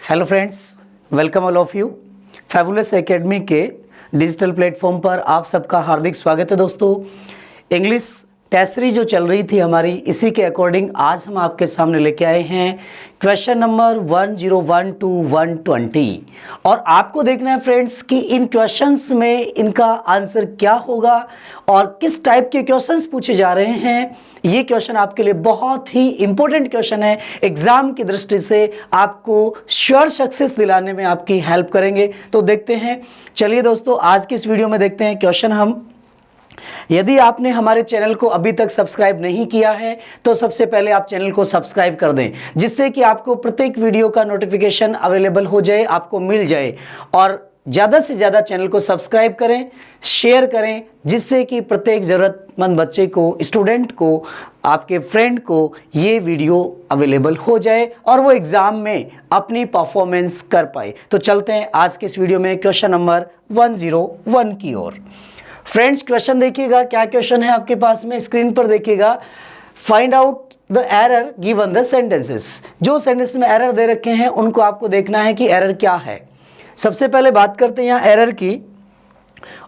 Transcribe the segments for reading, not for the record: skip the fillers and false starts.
Hello friends, welcome all of you. Fabulous academy के digital platform पर आप सबका हार्दिक स्वागत है। दोस्तों, इंग्लिश टेस्ट सीरीज जो चल रही थी हमारी, इसी के अकॉर्डिंग आज हम आपके सामने लेके आए हैं क्वेश्चन नंबर 101 to 120। और आपको देखना है फ्रेंड्स कि इन क्वेश्चंस में इनका आंसर क्या होगा और किस टाइप के क्वेश्चंस पूछे जा रहे हैं। ये क्वेश्चन आपके लिए बहुत ही इंपॉर्टेंट क्वेश्चन है, एग्जाम की दृष्टि से आपको श्योर सक्सेस दिलाने में आपकी हेल्प करेंगे। तो देखते हैं, चलिए दोस्तों आज की इस वीडियो में देखते हैं क्वेश्चन हम। यदि आपने हमारे चैनल को अभी तक सब्सक्राइब नहीं किया है तो सबसे पहले आप चैनल को सब्सक्राइब कर दें, जिससे कि आपको प्रत्येक वीडियो का नोटिफिकेशन अवेलेबल हो जाए, आपको मिल जाए। और ज़्यादा से ज़्यादा चैनल को सब्सक्राइब करें, शेयर करें, जिससे कि प्रत्येक ज़रूरतमंद बच्चे को, स्टूडेंट को, आपके फ्रेंड को ये वीडियो अवेलेबल हो जाए और वो एग्ज़ाम में अपनी परफॉर्मेंस कर पाए। तो चलते हैं आज के इस वीडियो में क्वेश्चन नंबर 101 की ओर। फ्रेंड्स, क्वेश्चन देखिएगा, क्या क्वेश्चन है आपके पास में, स्क्रीन पर देखिएगा। Find out the error given the sentences. जो सेंटेंस में एरर दे रखे हैं उनको आपको देखना है कि एरर क्या है। सबसे पहले बात करते हैं यहाँ एरर की,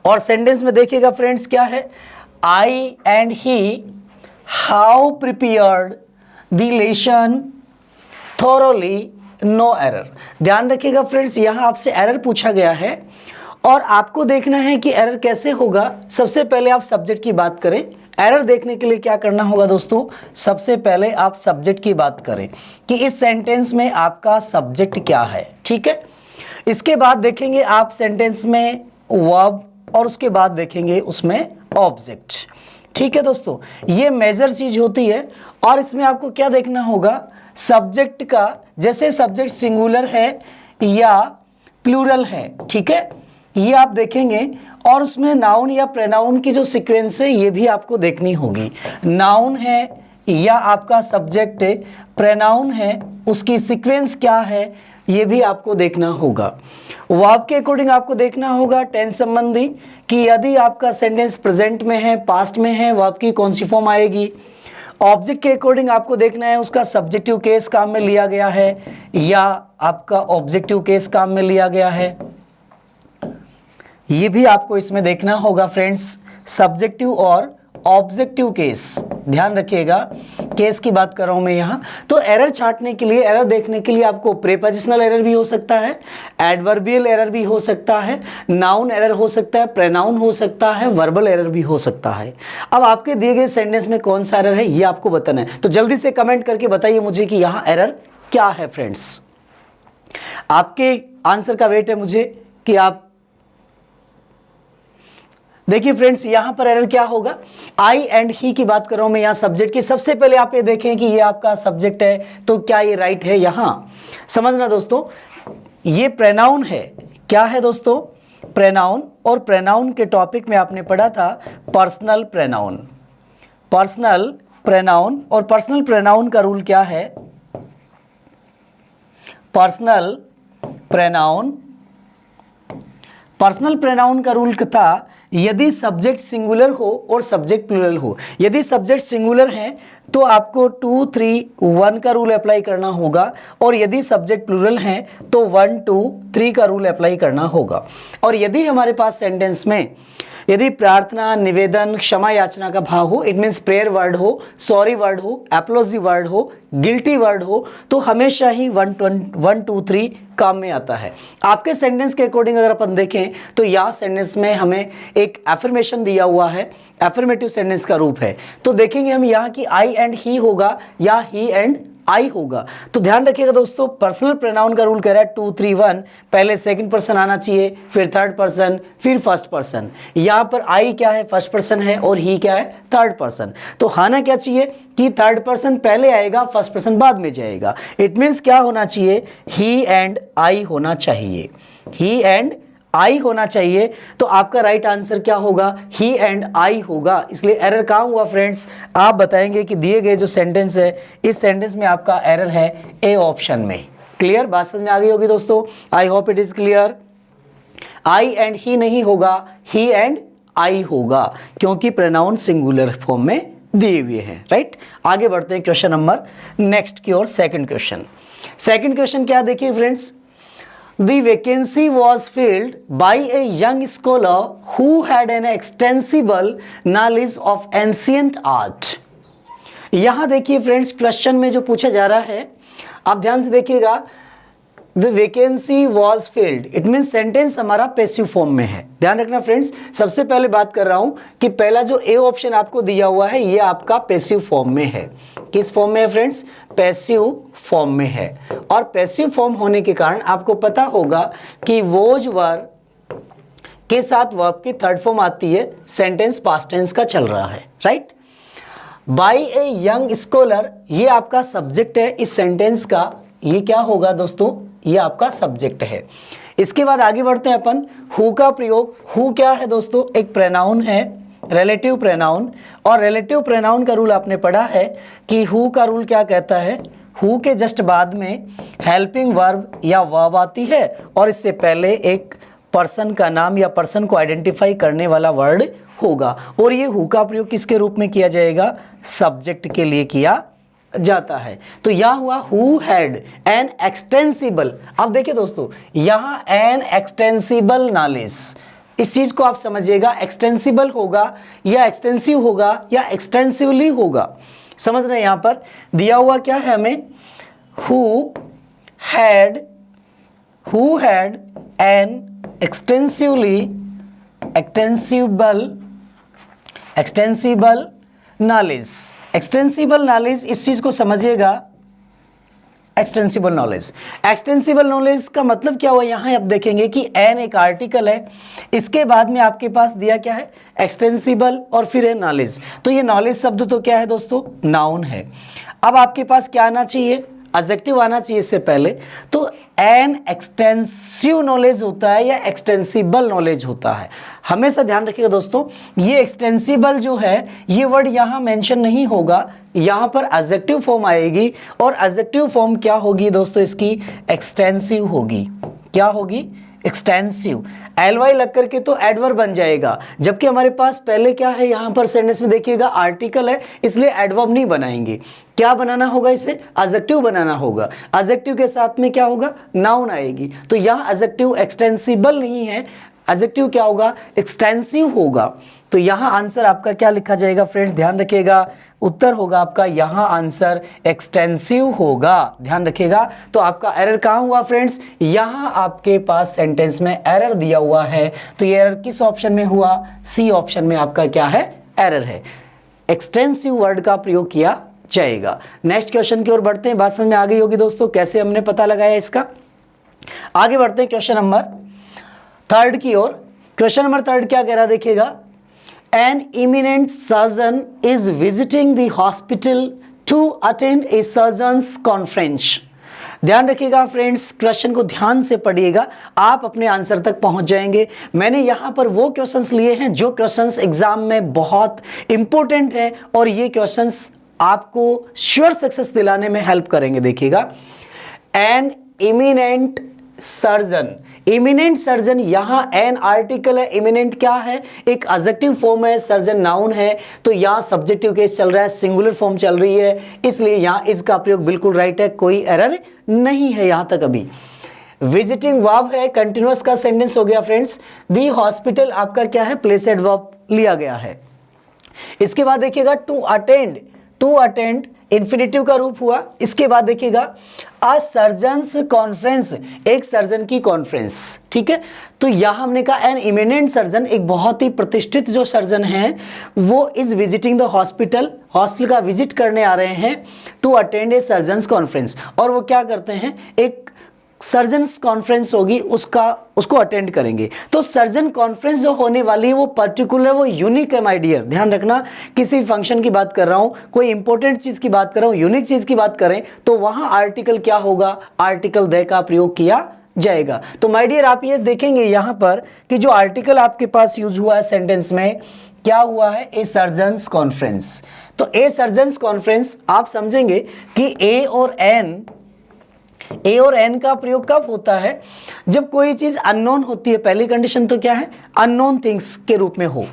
और सेंटेंस में देखिएगा फ्रेंड्स क्या है, I and he have prepared the lesson thoroughly, no error. ध्यान रखिएगा फ्रेंड्स, यहाँ आपसे एरर पूछा गया है और आपको देखना है कि एरर कैसे होगा। सबसे पहले आप सब्जेक्ट की बात करें। एरर देखने के लिए क्या करना होगा दोस्तों, सबसे पहले आप सब्जेक्ट की बात करें कि इस सेंटेंस में आपका सब्जेक्ट क्या है, ठीक है। इसके बाद देखेंगे आप सेंटेंस में वर्ब और उसके बाद देखेंगे उसमें ऑब्जेक्ट, ठीक है दोस्तों। ये मेजर चीज होती है और इसमें आपको क्या देखना होगा, सब्जेक्ट का, जैसे सब्जेक्ट सिंगुलर है या प्लूरल है, ठीक है, ये आप देखेंगे। और उसमें नाउन या प्रोनाउन की जो सीक्वेंस है ये भी आपको देखनी होगी। नाउन है या आपका सब्जेक्ट है, प्रोनाउन है, उसकी सीक्वेंस क्या है ये भी आपको देखना होगा। वर्ब के अकॉर्डिंग आपको देखना होगा टेंस संबंधी कि यदि आपका सेंटेंस प्रेजेंट में है, पास्ट में है, वर्ब की कौन सी फॉर्म आएगी। ऑब्जेक्ट के अकॉर्डिंग आपको देखना है उसका सब्जेक्टिव केस काम में लिया गया है या आपका ऑब्जेक्टिव केस काम में लिया गया है, ये भी आपको इसमें देखना होगा फ्रेंड्स। सब्जेक्टिव और ऑब्जेक्टिव केस ध्यान रखिएगा, केस की बात कर रहा हूं मैं यहाँ। तो एरर छांटने के लिए, एरर देखने के लिए आपको प्रीपोजिशनल एरर भी हो सकता है, एडवर्बियल एरर भी हो सकता है, नाउन एरर हो सकता है, प्रोनाउन हो सकता है, वर्बल एरर भी हो सकता है। अब आपके दिए गए सेंटेंस में कौन सा एरर है ये आपको बताना है। तो जल्दी से कमेंट करके बताइए मुझे कि यहाँ एरर क्या है फ्रेंड्स। आपके आंसर का वेट है मुझे कि आप देखिए फ्रेंड्स, यहां पर एरर क्या होगा, आई एंड ही की बात कर रहा हूं मैं यहाँ सब्जेक्ट की। सबसे पहले आप ये देखें कि ये आपका सब्जेक्ट है, तो क्या ये राइट है। यहां समझना दोस्तों, ये प्रोनाउन है। क्या है दोस्तों, प्रोनाउन। और प्रोनाउन के टॉपिक में आपने पढ़ा था पर्सनल प्रोनाउन। पर्सनल प्रोनाउन, और पर्सनल प्रोनाउन का रूल क्या है, पर्सनल प्रोनाउन, पर्सनल प्रोनाउन का रूल था यदि सब्जेक्ट सिंगुलर हो और सब्जेक्ट प्लूरल हो। यदि सब्जेक्ट सिंगुलर है तो आपको 2 3 1 का रूल अप्लाई करना होगा, और यदि सब्जेक्ट प्लूरल है तो 1 2 3 का रूल अप्लाई करना होगा। और यदि हमारे पास सेंटेंस में यदि प्रार्थना, निवेदन, क्षमा याचना का भाव हो, इट मीन्स प्रेयर वर्ड हो, सॉरी वर्ड हो, एपोलॉजी वर्ड हो, गिल्टी वर्ड हो, तो हमेशा ही 1 2 3 काम में आता है। आपके सेंटेंस के अकॉर्डिंग अगर अपन देखें तो यहाँ सेंटेंस में हमें एक एफर्मेशन दिया हुआ है, एफर्मेटिव सेंटेंस का रूप है। तो देखेंगे हम यहाँ की आई एंड ही होगा या ही एंड आई होगा। तो ध्यान रखिएगा दोस्तों, पर्सनल प्रोनाउन का रूल कह रहा है 2 3 1, पहले सेकंड पर्सन आना चाहिए, फिर थर्ड पर्सन, फिर फर्स्ट पर्सन। यहाँ पर आई क्या है, फर्स्ट पर्सन है, और ही क्या है, थर्ड पर्सन। तो आना क्या चाहिए कि थर्ड पर्सन पहले आएगा, फर्स्ट पर्सन बाद में जाएगा। इट मीन्स क्या होना चाहिए, ही एंड आई होना चाहिए, ही एंड आई होना चाहिए। तो आपका राइट आंसर क्या होगा, ही एंड आई होगा। इसलिए एरर कहाँ हुआ फ्रेंड्स, आप बताएंगे कि दिए गए जो सेंटेंस है इस सेंटेंस में आपका एरर है ए ऑप्शन में। क्लियर, बात समझ में आ गई होगी दोस्तों, I hope it is clear. I and ही नहीं होगा, ही एंड आई होगा, क्योंकि प्रोनाउन सिंगुलर फॉर्म में दिए हुए हैं, राइट। आगे बढ़ते हैं क्वेश्चन नंबर नेक्स्ट की ओर, सेकंड क्वेश्चन। सेकंड क्वेश्चन क्या देखिए friends, The vacancy was filled by a young scholar who had an extensible knowledge of ancient art. यहां देखिए फ्रेंड्स, क्वेश्चन में जो पूछा जा रहा है, आप ध्यान से देखिएगा, the vacancy was filled, it mean sentence हमारा पैसिव फॉर्म में है। ध्यान रखना फ्रेंड्स, सबसे पहले बात कर रहा हूं कि पहला जो ए ऑप्शन आपको दिया हुआ है ये आपका पैसिव फॉर्म में है। किस फॉर्म में है फ्रेंड्स? पैसिव फॉर्म में है। और पैसिव फॉर्म होने के कारण आपको पता होगा कि वोज वर के साथ वर्ब की थर्ड फॉर्म आती है, सेंटेंस पास्ट टेंस का चल रहा है, right. By a young scholar, ये आपका सब्जेक्ट है इस सेंटेंस का, ये क्या होगा दोस्तों? ये आपका सब्जेक्ट है। इसके बाद आगे बढ़ते हैं अपन। हु का प्रयोग, हु क्या है दोस्तों? एक प्रोनाउन है, रिलेटिव प्रोनाउन। और रिलेटिव प्रोनाउन का रूल आपने पढ़ा है कि हु का रूल क्या कहता है? हु के जस्ट बाद में हेल्पिंग वर्ब या वर्ब आती है और इससे पहले एक पर्सन का नाम या पर्सन को आइडेंटिफाई करने वाला वर्ड होगा। और ये हु का प्रयोग किसके रूप में किया जाएगा? सब्जेक्ट के लिए किया जाता है। तो यह हुआ हु हैड एन एक्सटेंसिबल। अब देखिए दोस्तों, यहां एन एक्सटेंसिबल नॉलेज, इस चीज को आप समझिएगा, एक्सटेंसिबल होगा या एक्सटेंसिव होगा या एक्सटेंसिवली होगा, समझ रहे हैं? यहां पर दिया हुआ क्या है हमें? Who had an extensible knowledge. Extensible knowledge, इस चीज को समझिएगा, एक्सटेंसिबल नॉलेज का मतलब क्या हुआ? यहां आप देखेंगे कि एन एक आर्टिकल है, इसके बाद में आपके पास दिया क्या है? एक्सटेंसिबल, और फिर है नॉलेज। तो ये नॉलेज शब्द तो क्या है दोस्तों? नाउन है। अब आपके पास क्या आना चाहिए? एडजेक्टिव आना चाहिए इससे पहले। तो एन एक्सटेंसिव नॉलेज होता है या एक्सटेंसिबल नॉलेज होता है? हमेशा ध्यान रखिएगा दोस्तों, ये एक्सटेंसिबल जो है ये वर्ड यहाँ मेंशन नहीं होगा, यहाँ पर एडजेक्टिव फॉर्म आएगी। और एडजेक्टिव फॉर्म क्या होगी दोस्तों? इसकी एक्सटेंसिव होगी। क्या होगी? एक्सटेंसिव। एलवाई लग करके तो एडवर्ब बन जाएगा, जबकि हमारे पास पहले क्या है यहाँ पर सेंटेंस में देखिएगा आर्टिकल है, इसलिए एडवर्ब नहीं बनाएंगे। क्या बनाना होगा? इसे एडजेक्टिव बनाना होगा। एडजेक्टिव के साथ में क्या होगा? नाउन आएगी। तो यहाँ एडजेक्टिव एक्सटेंसिबल नहीं है, एडजेक्टिव क्या होगा? एक्सटेंसिव होगा। तो यहाँ आंसर आपका क्या लिखा जाएगा फ्रेंड्स? ध्यान रखिएगा, उत्तर होगा आपका यहाँ आंसर एक्सटेंसिव होगा। ध्यान रखिएगा। तो आपका एरर कहाँ हुआ फ्रेंड्स? यहाँ आपके पास सेंटेंस में एरर दिया हुआ है। तो ये एरर किस ऑप्शन में हुआ? सी ऑप्शन में आपका क्या है? एरर है। एक्सटेंसिव वर्ड का प्रयोग किया जाएगा। नेक्स्ट क्वेश्चन की ओर बढ़ते हैं। बात समझ में आ गई होगी दोस्तों कैसे हमने पता लगाया इसका। आगे बढ़ते हैं क्वेश्चन नंबर थर्ड की ओर। क्वेश्चन नंबर थर्ड क्या कह रहा है देखिएगा। An eminent surgeon is visiting the hospital to attend a surgeon's conference. ध्यान रखिएगा फ्रेंड्स, क्वेश्चन को ध्यान से पढ़िएगा, आप अपने आंसर तक पहुंच जाएंगे। मैंने यहाँ पर वो क्वेश्चंस लिए हैं जो क्वेश्चंस एग्जाम में बहुत इंपॉर्टेंट हैं और ये क्वेश्चंस आपको श्योर सक्सेस दिलाने में हेल्प करेंगे। देखिएगा, an eminent surgeon, eminent surgeon, यहाँ एन आर्टिकल है, इमिनेंट क्या है? एक एडजेक्टिव फॉर्म है, सर्जन नाउन है। तो यहाँ सब्जेक्टिव केस चल रहा है, सिंगुलर फॉर्म चल रही है, इसलिए यहाँ इसका प्रयोग बिल्कुल राइट है, कोई एरर नहीं है यहाँ तक अभी। विजिटिंग वर्ब है, कंटिन्यूअस का सेंटेंस हो गया फ्रेंड्स। दी हॉस्पिटल आपका क्या है? प्लेसेड वर्ब लिया गया है। इसके बाद देखिएगा to attend, to attend infinitive का रूप हुआ। इसके बाद देखिएगा अ सर्जन्स कॉन्फ्रेंस, एक सर्जन की कॉन्फ्रेंस। ठीक है, तो यहां हमने कहा एन इमिनेंट सर्जन, एक बहुत ही प्रतिष्ठित जो सर्जन है वो is visiting the hospital, hospital का विजिट करने आ रहे हैं to attend a surgeons conference. और वो क्या करते हैं? एक सर्जन्स कॉन्फ्रेंस होगी, उसको अटेंड करेंगे। तो सर्जन कॉन्फ्रेंस जो होने वाली है वो पर्टिकुलर, वो यूनिक है माय डियर। ध्यान रखना, किसी फंक्शन की बात कर रहा हूं, कोई इंपॉर्टेंट चीज की बात कर रहा हूं, यूनिक चीज की बात करें तो वहां आर्टिकल क्या होगा? आर्टिकल द का प्रयोग किया जाएगा। तो माय डियर आप ये देखेंगे यहां पर कि जो आर्टिकल आपके पास यूज हुआ है सेंटेंस में क्या हुआ है? ए सर्जन्स कॉन्फ्रेंस। तो ए सर्जन्स कॉन्फ्रेंस आप समझेंगे कि ए और एन का प्रयोग कब होता है? जब कोई चीज अननोन होती है। पहली कंडीशन तो क्या है? अननोन थिंग्स के रूप में हो।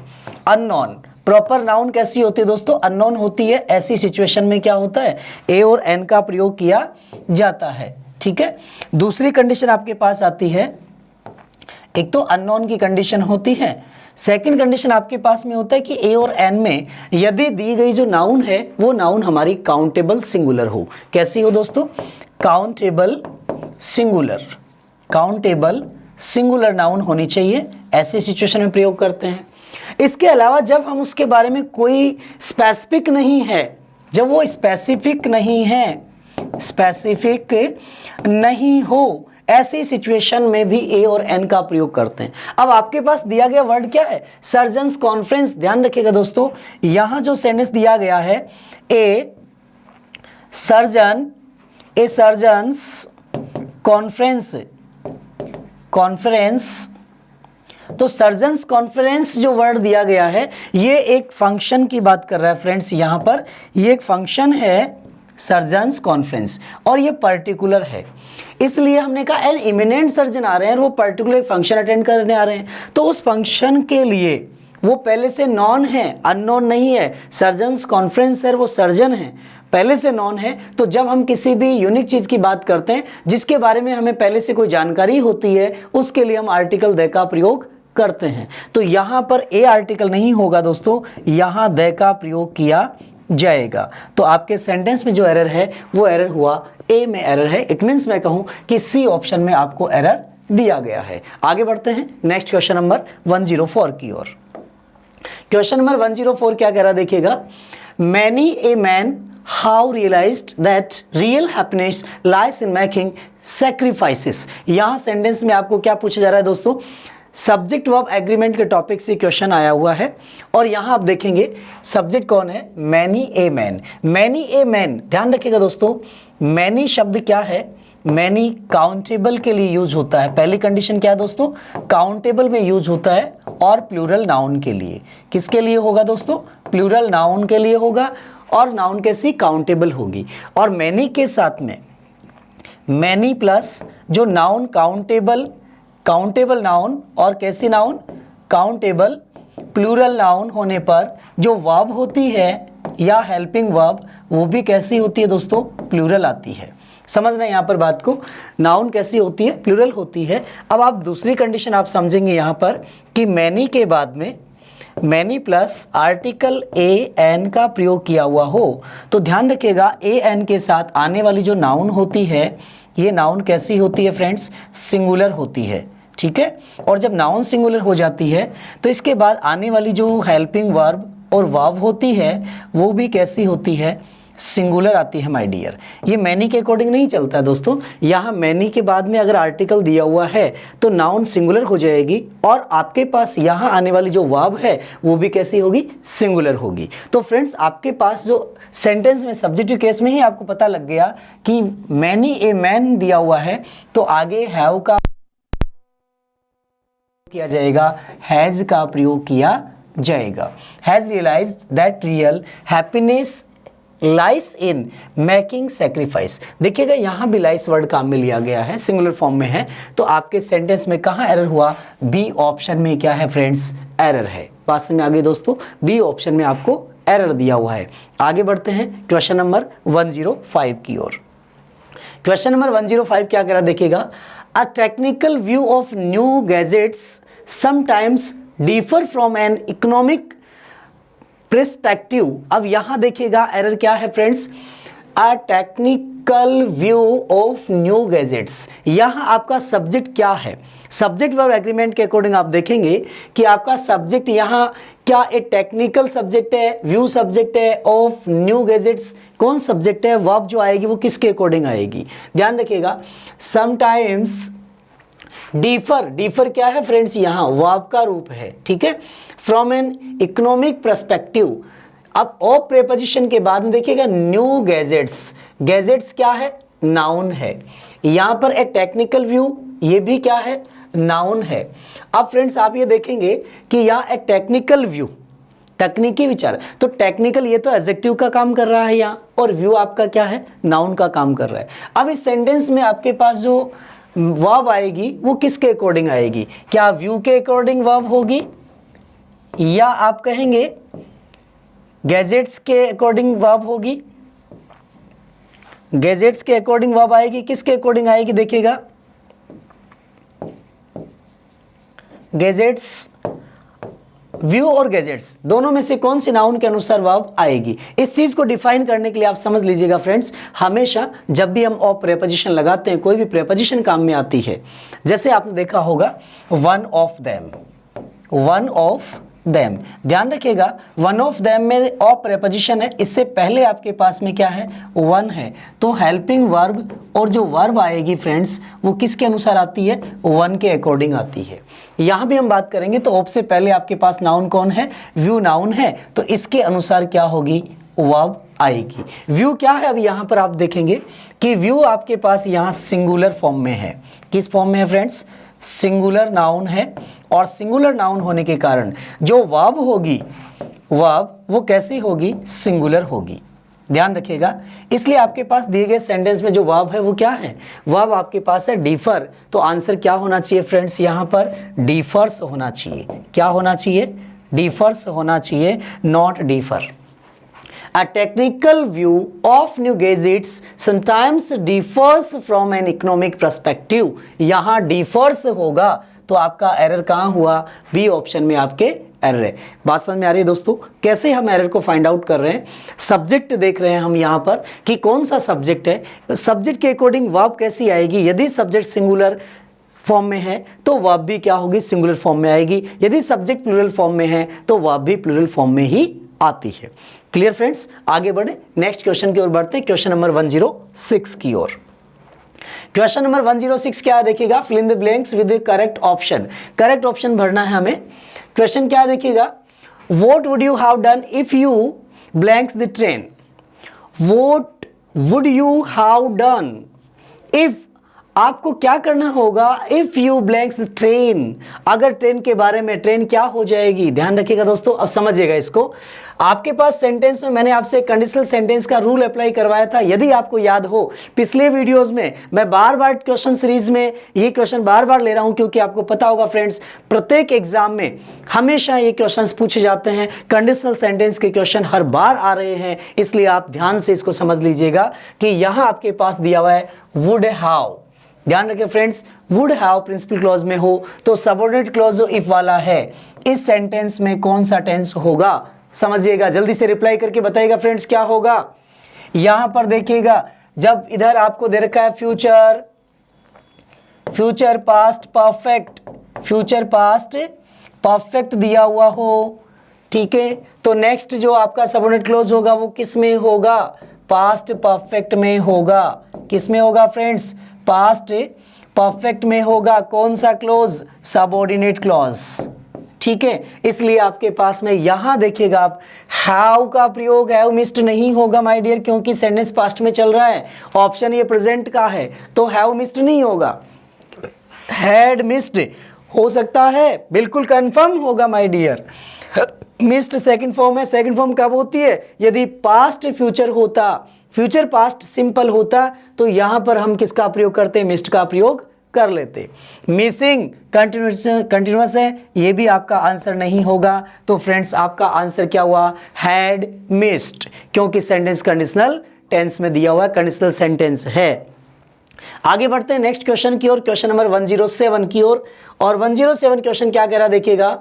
अननोन प्रॉपर नाउन कैसी होती है दोस्तों? अननोन होती है। ऐसी सिचुएशन में क्या होता है? ए और एन का प्रयोग किया जाता है। ठीक है। दूसरी कंडीशन आपके पास आती है, एक तो अननोन की कंडीशन होती है, सेकंड कंडीशन आपके पास में होता है कि ए और एन में यदि दी गई जो नाउन है वो नाउन हमारी काउंटेबल सिंगुलर हो। कैसी हो दोस्तों? Countable singular, countable singular noun होनी चाहिए, ऐसी सिचुएशन में प्रयोग करते हैं। इसके अलावा जब हम उसके बारे में कोई स्पेसिफिक नहीं है, जब वो स्पेसिफिक नहीं है, स्पेसिफिक नहीं हो, ऐसी सिचुएशन में भी ए और एन का प्रयोग करते हैं। अब आपके पास दिया गया वर्ड क्या है? Surgeons conference. ध्यान रखिएगा दोस्तों, यहां जो सेंटेंस दिया गया है ए सर्जन्स कॉन्फ्रेंस, तो सर्जन्स कॉन्फ्रेंस जो वर्ड दिया गया है ये एक फंक्शन की बात कर रहा है फ्रेंड्स। यहां पर ये एक फंक्शन है सर्जन्स कॉन्फ्रेंस और ये पर्टिकुलर है, इसलिए हमने कहा एन इमिनेंट सर्जन आ रहे हैं और वो पर्टिकुलर फंक्शन अटेंड करने आ रहे हैं, तो उस फंक्शन के लिए वो पहले से नॉन है, अननोन नहीं है। सर्जन्स कॉन्फ्रेंस है, वो सर्जन है, पहले से नॉन है। तो जब हम किसी भी यूनिक चीज़ की बात करते हैं जिसके बारे में हमें पहले से कोई जानकारी होती है, उसके लिए हम आर्टिकल द का प्रयोग करते हैं। तो यहाँ पर ए आर्टिकल नहीं होगा दोस्तों, यहाँ द का प्रयोग किया जाएगा। तो आपके सेंटेंस में जो एरर है वो एरर हुआ, ए में एरर है। इट मीन्स मैं कहूँ कि सी ऑप्शन में आपको एरर दिया गया है। आगे बढ़ते हैं नेक्स्ट क्वेश्चन नंबर 104 की ओर। क्वेश्चन नंबर 104 क्या कह रहा है देखिएगा, many a man how realized that real happiness lies in making sacrifices. यहाँ सेंटेंस में आपको क्या पूछा जा रहा है दोस्तों? सब्जेक्ट वर्ब एग्रीमेंट के टॉपिक से क्वेश्चन आया हुआ है और यहाँ आप देखेंगे सब्जेक्ट कौन है? Many a man. Many a man, ध्यान रखिएगा दोस्तों, मैनी शब्द क्या है? मैनी काउंटेबल के लिए यूज होता है। पहली कंडीशन क्या है दोस्तों? काउंटेबल में यूज होता है और प्लूरल नाउन के लिए। किसके लिए होगा दोस्तों? प्लूरल नाउन के लिए होगा और नाउन कैसी? काउंटेबल होगी। और मैनी के साथ में मैनी प्लस जो नाउन काउंटेबल नाउन और कैसी नाउन? काउंटेबल प्लूरल नाउन होने पर जो वर्ब होती है या हेल्पिंग वर्ब वो भी कैसी होती है दोस्तों? प्लूरल आती है। समझना यहाँ पर बात को, नाउन कैसी होती है? प्लूरल होती है। अब आप दूसरी कंडीशन आप समझेंगे यहाँ पर कि मैनी के बाद में many plus article A N का प्रयोग किया हुआ हो, तो ध्यान रखिएगा ए एन के साथ आने वाली जो नाउन होती है ये नाउन कैसी होती है फ्रेंड्स? सिंगुलर होती है, ठीक है। और जब नाउन सिंगुलर हो जाती है तो इसके बाद आने वाली जो हेल्पिंग वर्ब और वर्ब होती है वो भी कैसी होती है? सिंगुलर आती है माय डियर। ये मैनी के अकॉर्डिंग नहीं चलता है दोस्तों, यहाँ मैनी के बाद में अगर आर्टिकल दिया हुआ है तो नाउन सिंगुलर हो जाएगी और आपके पास यहाँ आने वाली जो वर्ब है वो भी कैसी होगी? सिंगुलर होगी। तो फ्रेंड्स आपके पास जो सेंटेंस में सब्जेक्टिव केस में ही आपको पता लग गया कि मैनी ए मैन दिया हुआ है तो आगे हैव का किया जाएगा, हैज का प्रयोग किया जाएगा। Has realized that real happiness lies in making sacrifice. देखिएगा यहाँ भी लाइस वर्ड काम में लिया गया है, सिंगुलर फॉर्म में है। तो आपके सेंटेंस में कहाँ एरर हुआ? बी ऑप्शन में क्या है फ्रेंड्स? एरर है। बात समझ में आ गई दोस्तों? बी ऑप्शन में आपको एरर दिया हुआ है। आगे बढ़ते हैं क्वेश्चन नंबर 105 की ओर। क्वेश्चन नंबर 105 क्या कह रहा देखिएगा, a technical view of new gadgets sometimes differ from an economic perspective. अब यहां देखिएगा एरर क्या है friends? A technical view of new gadgets. यहां आपका सब्जेक्ट क्या है? सब्जेक्ट वर्ब एग्रीमेंट के अकॉर्डिंग आप देखेंगे कि आपका सब्जेक्ट यहां क्या एक टेक्निकल सब्जेक्ट है, व्यू सब्जेक्ट है, ऑफ न्यू गैजेट्स कौन सब्जेक्ट है? वर्ब जो आएगी वो किसके अकॉर्डिंग आएगी? ध्यान रखिएगा, समटाइम्स डिफर क्या है फ्रेंड्स? यहाँ वर्ब का रूप है, ठीक है, फ्रॉम एन इकोनॉमिक पर्सपेक्टिव। अब ऑफ प्रीपोजिशन के बाद में देखिएगा न्यू गैजेट्स, गैजेट्स क्या है? नाउन है। यहाँ पर ए टेक्निकल व्यू, ये भी क्या है? नाउन है। अब फ्रेंड्स आप ये देखेंगे कि यहाँ ए टेक्निकल व्यू, तकनीकी विचार, तो टेक्निकल ये तो एडजेक्टिव का काम कर रहा है यहाँ, और व्यू आपका क्या है? नाउन का काम कर रहा है। अब इस सेंटेंस में आपके पास जो वर्ब आएगी वो किसके अकॉर्डिंग आएगी? क्या व्यू के अकॉर्डिंग वर्ब होगी या आप कहेंगे गैजेट्स के अकॉर्डिंग वर्ब होगी? गैजेट्स के अकॉर्डिंग वर्ब आएगी, किसके अकॉर्डिंग आएगी देखिएगा, गैजेट्स, व्यू और गैजेट्स दोनों में से कौन सी नाउन के अनुसार वर्ब आएगी। इस चीज को डिफाइन करने के लिए आप समझ लीजिएगा फ्रेंड्स, हमेशा जब भी हम ऑफ प्रेपोजिशन लगाते हैं, कोई भी प्रेपोजिशन काम में आती है, जैसे आपने देखा होगा one of them, one of them, ध्यान रखिएगा वन ऑफ देम में ऑफ प्रेपोजिशन है, इससे पहले आपके पास में क्या है, वन है, तो हेल्पिंग वर्ब और जो वर्ब आएगी फ्रेंड्स वो किसके अनुसार आती है, वन के अकॉर्डिंग आती है। यहाँ भी हम बात करेंगे तो ऑफ से पहले आपके पास नाउन कौन है, व्यू नाउन है, तो इसके अनुसार क्या होगी, वर्ब आएगी। व्यू क्या है, अभी यहाँ पर आप देखेंगे कि व्यू आपके पास यहाँ सिंगुलर फॉर्म में है। किस फॉर्म में है फ्रेंड्स, सिंगुलर नाउन है, और सिंगुलर नाउन होने के कारण जो वर्ब होगी, वर्ब वो कैसी होगी, सिंगुलर होगी, ध्यान रखिएगा। इसलिए आपके पास दिए गए सेंटेंस में जो वर्ब है वो क्या है, वर्ब आपके पास है डिफर, तो आंसर क्या होना चाहिए फ्रेंड्स, यहाँ पर डिफर्स होना चाहिए। क्या होना चाहिए, डिफर्स होना चाहिए, not differ. A technical view of new gadgets sometimes differs from an economic perspective। यहाँ differs होगा तो आपका एरर कहाँ हुआ, बी ऑप्शन में आपके एरर है। बात समझ में आ रही है दोस्तों, कैसे हम एरर को फाइंड आउट कर रहे हैं, सब्जेक्ट देख रहे हैं हम यहाँ पर कि कौन सा सब्जेक्ट है, सब्जेक्ट के अकॉर्डिंग वर्ब कैसी आएगी। यदि सब्जेक्ट सिंगुलर फॉर्म में है तो वर्ब भी क्या होगी, सिंगुलर फॉर्म में आएगी। यदि सब्जेक्ट प्लूरल फॉर्म में है तो वर्ब भी प्लूरल फॉर्म में ही आती है। क्लियर फ्रेंड्स, आगे बढ़े, नेक्स्ट क्वेश्चन की ओर बढ़ते हैं, क्वेश्चन नंबर 106 की ओर। क्वेश्चन नंबर 106 क्या है देखिएगा, fill in the blanks with the correct option. Correct option भरना है हमें। क्वेश्चन क्या है देखिएगा, what would you have done if you blanks the train. What would you have done if, आपको क्या करना होगा, इफ यू ब्लैंक्स ट्रेन, अगर ट्रेन के बारे में, ट्रेन क्या हो जाएगी, ध्यान रखिएगा दोस्तों। अब समझिएगा इसको, आपके पास सेंटेंस में मैंने आपसे कंडीशनल सेंटेंस का रूल अप्लाई करवाया था। यदि आपको याद हो पिछले वीडियोस में, मैं बार बार क्वेश्चन सीरीज में ये क्वेश्चन बार बार ले रहा हूं, क्योंकि आपको पता होगा फ्रेंड्स प्रत्येक एग्जाम में हमेशा ये क्वेश्चंस पूछे जाते हैं, कंडीशनल सेंटेंस के क्वेश्चन हर बार आ रहे हैं, इसलिए आप ध्यान से इसको समझ लीजिएगा कि यहां आपके पास दिया हुआ है वुड हैव। ध्यान रखें friends, would have principal clause में हो तो सबऑर्डिनेट क्लॉज जो इफ वाला है, इस सेंटेंस में कौन सा टेंस होगा, समझिएगा, जल्दी से रिप्लाई करके बताइएगा फ्रेंड्स क्या होगा। यहां पर देखिएगा, जब इधर आपको दे रखा है future, future past perfect, future past perfect दिया हुआ हो, ठीक है, तो नेक्स्ट जो आपका सबऑर्डिनेट क्लॉज होगा वो किस में होगा, पास्ट परफेक्ट में होगा। किस में होगा फ्रेंड्स, पास्ट परफेक्ट में होगा। कौन सा क्लॉज, सबऑर्डिनेट क्लॉज, ठीक है। इसलिए आपके पास में यहां देखिएगा आप हैव का प्रयोग, हैव मिस्ड नहीं होगा माय डियर, क्योंकि सेंटेंस पास्ट में चल रहा है, ऑप्शन ये प्रेजेंट का है, तो हैव मिस्ड नहीं होगा, हैड मिस्ड हो सकता है, बिल्कुल कंफर्म होगा my dear. Missed second form है, सेकंड फॉर्म कब होती है, यदि पास्ट फ्यूचर होता, फ्यूचर पास्ट सिंपल होता, तो यहां पर हम किसका प्रयोग करते, मिस्ड का प्रयोग कर लेते। मिसिंग कंटिन्यूअस है, ये भी आपका आंसर नहीं होगा, तो फ्रेंड्स आपका आंसर क्या हुआ, हैड मिस्ड, क्योंकि सेंटेंस कंडीशनल टेंस में दिया हुआ कंडीशनल सेंटेंस है। आगे बढ़ते हैं नेक्स्ट क्वेश्चन की ओर, क्वेश्चन नंबर 107 की ओर, और 107 क्वेश्चन क्या कह रहा देखिएगा,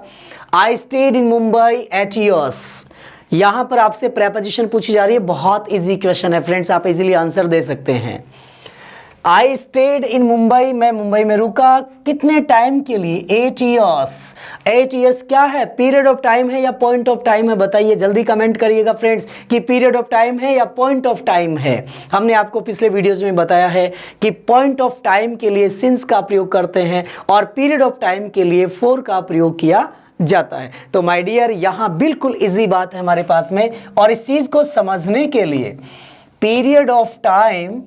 I stayed in Mumbai eight years. यहां पर आपसे प्रेपोजिशन पूछी जा रही है, बहुत इजी क्वेश्चन है फ्रेंड्स, आप इजीली आंसर दे सकते हैं। आई स्टेड इन मुंबई, मैं मुंबई में रुका, कितने टाइम के लिए, 8 ईयर्स। 8 ईयर्स क्या है, पीरियड ऑफ टाइम है या पॉइंट ऑफ टाइम है, बताइए, जल्दी कमेंट करिएगा फ्रेंड्स कि पीरियड ऑफ टाइम है या पॉइंट ऑफ टाइम है। हमने आपको पिछले वीडियोस में बताया है कि पॉइंट ऑफ टाइम के लिए सिंस का प्रयोग करते हैं और पीरियड ऑफ टाइम के लिए फॉर का प्रयोग किया जाता है। तो माय डियर यहां बिल्कुल इजी बात है हमारे पास में, और इस चीज को समझने के लिए, पीरियड ऑफ टाइम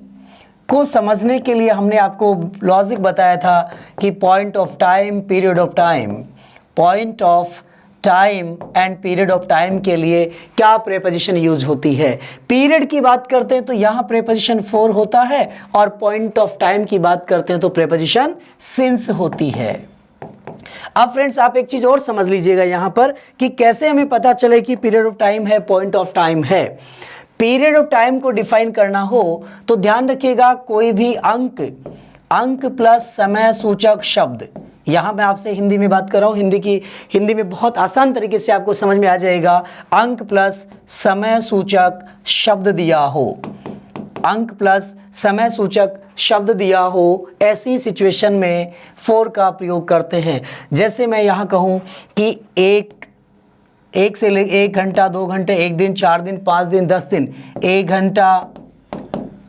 को समझने के लिए हमने आपको लॉजिक बताया था कि point of time, period of time, point of time and period of time के लिए क्या प्रेपोजिशन यूज होती है। पीरियड की बात करते हैं तो यहाँ प्रेपोजिशन फॉर होता है, और पॉइंट ऑफ टाइम की बात करते हैं तो प्रेपोजिशन सिंस होती है। अब फ्रेंड्स आप एक चीज और समझ लीजिएगा यहाँ पर कि कैसे हमें पता चले कि पीरियड ऑफ टाइम है, पॉइंट ऑफ टाइम है। पीरियड ऑफ टाइम को डिफाइन करना हो तो ध्यान रखिएगा, कोई भी अंक प्लस समय सूचक शब्द, यहाँ मैं आपसे हिंदी में बात कर रहा हूँ, हिंदी में बहुत आसान तरीके से आपको समझ में आ जाएगा। अंक प्लस समय सूचक शब्द दिया हो, अंक प्लस समय सूचक शब्द दिया हो, ऐसी सिचुएशन में फॉर का प्रयोग करते हैं। जैसे मैं यहाँ कहूँ कि एक से ले 1 घंटा, 2 घंटे, 1 दिन, 4 दिन, 5 दिन, 10 दिन, 1 घंटा,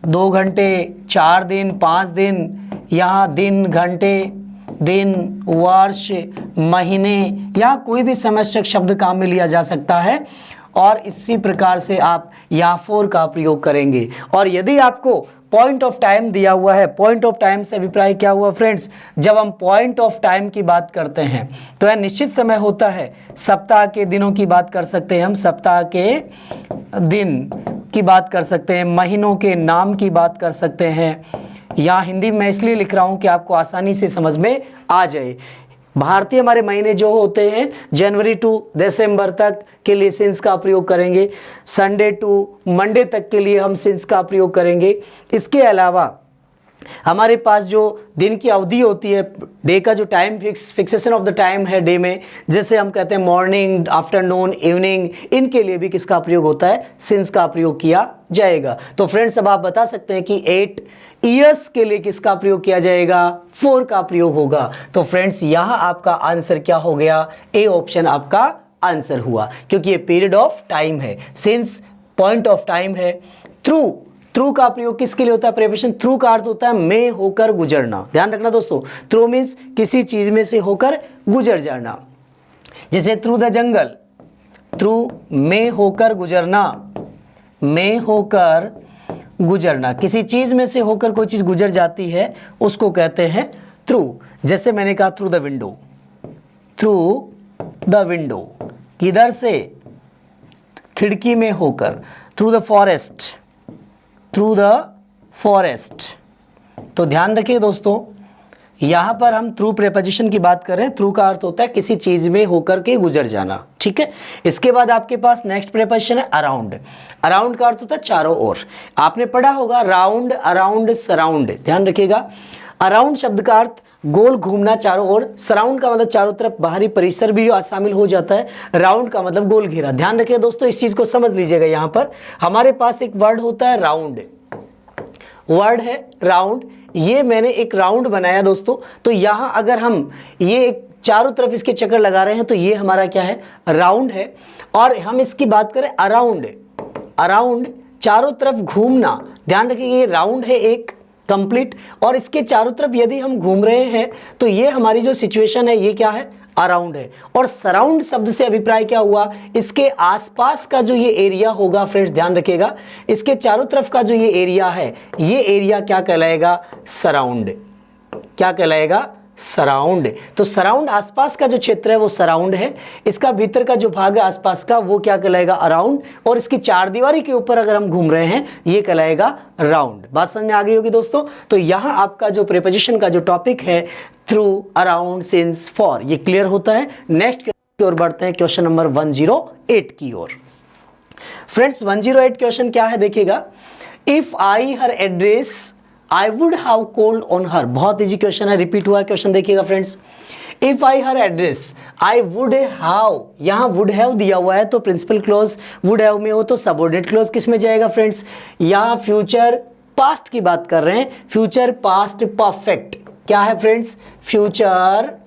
2 घंटे, 4 दिन, 5 दिन, यहाँ दिन, घंटे, दिन, वर्ष, महीने, यहाँ कोई भी समस्यक शब्द काम में लिया जा सकता है और इसी प्रकार से आप यहाँ फॉर का प्रयोग करेंगे। और यदि आपको पॉइंट ऑफ टाइम दिया हुआ है, पॉइंट ऑफ टाइम से अभिप्राय क्या हुआ फ्रेंड्स, जब हम पॉइंट ऑफ टाइम की बात करते हैं तो यह निश्चित समय होता है। सप्ताह के दिनों की बात कर सकते हैं हम, सप्ताह के दिन की बात कर सकते हैं, महीनों के नाम की बात कर सकते हैं। यहाँ हिंदी में इसलिए लिख रहा हूँ कि आपको आसानी से समझ में आ जाए। भारतीय हमारे महीने जो होते हैं, जनवरी टू दिसंबर तक के लिए सिंस का प्रयोग करेंगे, संडे टू मंडे तक के लिए हम सिंस का प्रयोग करेंगे। इसके अलावा हमारे पास जो दिन की अवधि होती है, डे का जो time fixation of the time है डे में, जैसे हम कहते हैं मॉर्निंग, आफ्टरनून, इवनिंग, इनके लिए भी किसका प्रयोग होता है, सिंस का प्रयोग किया जाएगा। तो फ्रेंड्स अब आप बता सकते हैं कि 8 ईयर्स के लिए किसका प्रयोग किया जाएगा, फॉर का प्रयोग होगा। तो फ्रेंड्स यहाँ आपका आंसर क्या हो गया, ए ऑप्शन आपका आंसर हुआ, क्योंकि ये पीरियड ऑफ टाइम है, सिंस पॉइंट ऑफ टाइम है। थ्रू का प्रयोग किसके लिए होता है, प्रिपरेशन। थ्रू का अर्थ होता है में होकर गुजरना, ध्यान रखना दोस्तों। थ्रू मीन्स किसी चीज में से होकर गुजर जाना, जैसे थ्रू द जंगल, थ्रू में होकर गुजरना, में होकर गुजरना, किसी चीज में से होकर कोई चीज गुजर जाती है उसको कहते हैं थ्रू। जैसे मैंने कहा through the window, through the window किधर से, खिड़की में होकर। Through the forest, through the forest. तो ध्यान रखिए दोस्तों, यहाँ पर हम थ्रू प्रेपोजिशन की बात कर रहे हैं। थ्रू का अर्थ होता है किसी चीज में होकर के गुजर जाना, ठीक है। इसके बाद आपके पास नेक्स्ट प्रेपोजिशन है अराउंड। अराउंड का अर्थ होता है चारों ओर। आपने पढ़ा होगा राउंड, अराउंड, सराउंड, ध्यान रखिएगा। अराउंड शब्द का अर्थ गोल घूमना चारों ओर, सराउंड का मतलब चारों तरफ, बाहरी परिसर भी शामिल हो जाता है। राउंड का मतलब गोल घेरा। ध्यान रखिए दोस्तों, इस चीज को समझ लीजिएगा। यहाँ पर हमारे पास एक वर्ड होता है राउंड, वर्ड है राउंड। ये मैंने एक राउंड बनाया दोस्तों। तो यहाँ अगर हम ये एक चारों तरफ इसके चक्कर लगा रहे हैं तो ये हमारा क्या है, राउंड है। और हम इसकी बात करें अराउंड, अराउंड चारों तरफ घूमना। ध्यान रखिए ये राउंड है एक कंप्लीट, और इसके चारों तरफ यदि हम घूम रहे हैं तो ये हमारी जो सिचुएशन है ये क्या है, अराउंड है। और सराउंड शब्द से अभिप्राय क्या हुआ, इसके आसपास का जो ये एरिया होगा फ्रेंड्स, ध्यान रखिएगा, इसके चारों तरफ का जो ये एरिया है, ये एरिया क्या कहलाएगा, सराउंड। क्या कहलाएगा, सराउंड। तो सराउंड आसपास का जो क्षेत्र है वो सराउंड है। इसका भीतर का जो भाग है आसपास का वो क्या कहलाएगा, अराउंड। और इसकी चारदीवारी के ऊपर अगर हम घूम रहे हैं ये कहलाएगा राउंड। बात समझ में आ गई होगी दोस्तों। तो यहाँ आपका जो प्रीपोजिशन का जो टॉपिक है थ्रू, अराउंड, सिंस, फॉर, ये क्लियर होता है। नेक्स्ट की ओर बढ़ते हैं, क्वेश्चन नंबर 108 की ओर। फ्रेंड्स 108 क्वेश्चन क्या है देखिएगा, if I her address I would have called on her। बहुत इजी क्वेश्चन है, रिपीट हुआ क्वेश्चन, देखिएगा friends. If I her address, I would have, यहाँ वुड हैव दिया हुआ है तो प्रिंसिपल क्लोज वुड हैव में हो तो सबऑर्डिनेट क्लोज किस में जाएगा फ्रेंड्स, यहाँ फ्यूचर पास्ट की बात कर रहे हैं। फ्यूचर पास्ट परफेक्ट क्या है फ्रेंड्स, फ्यूचर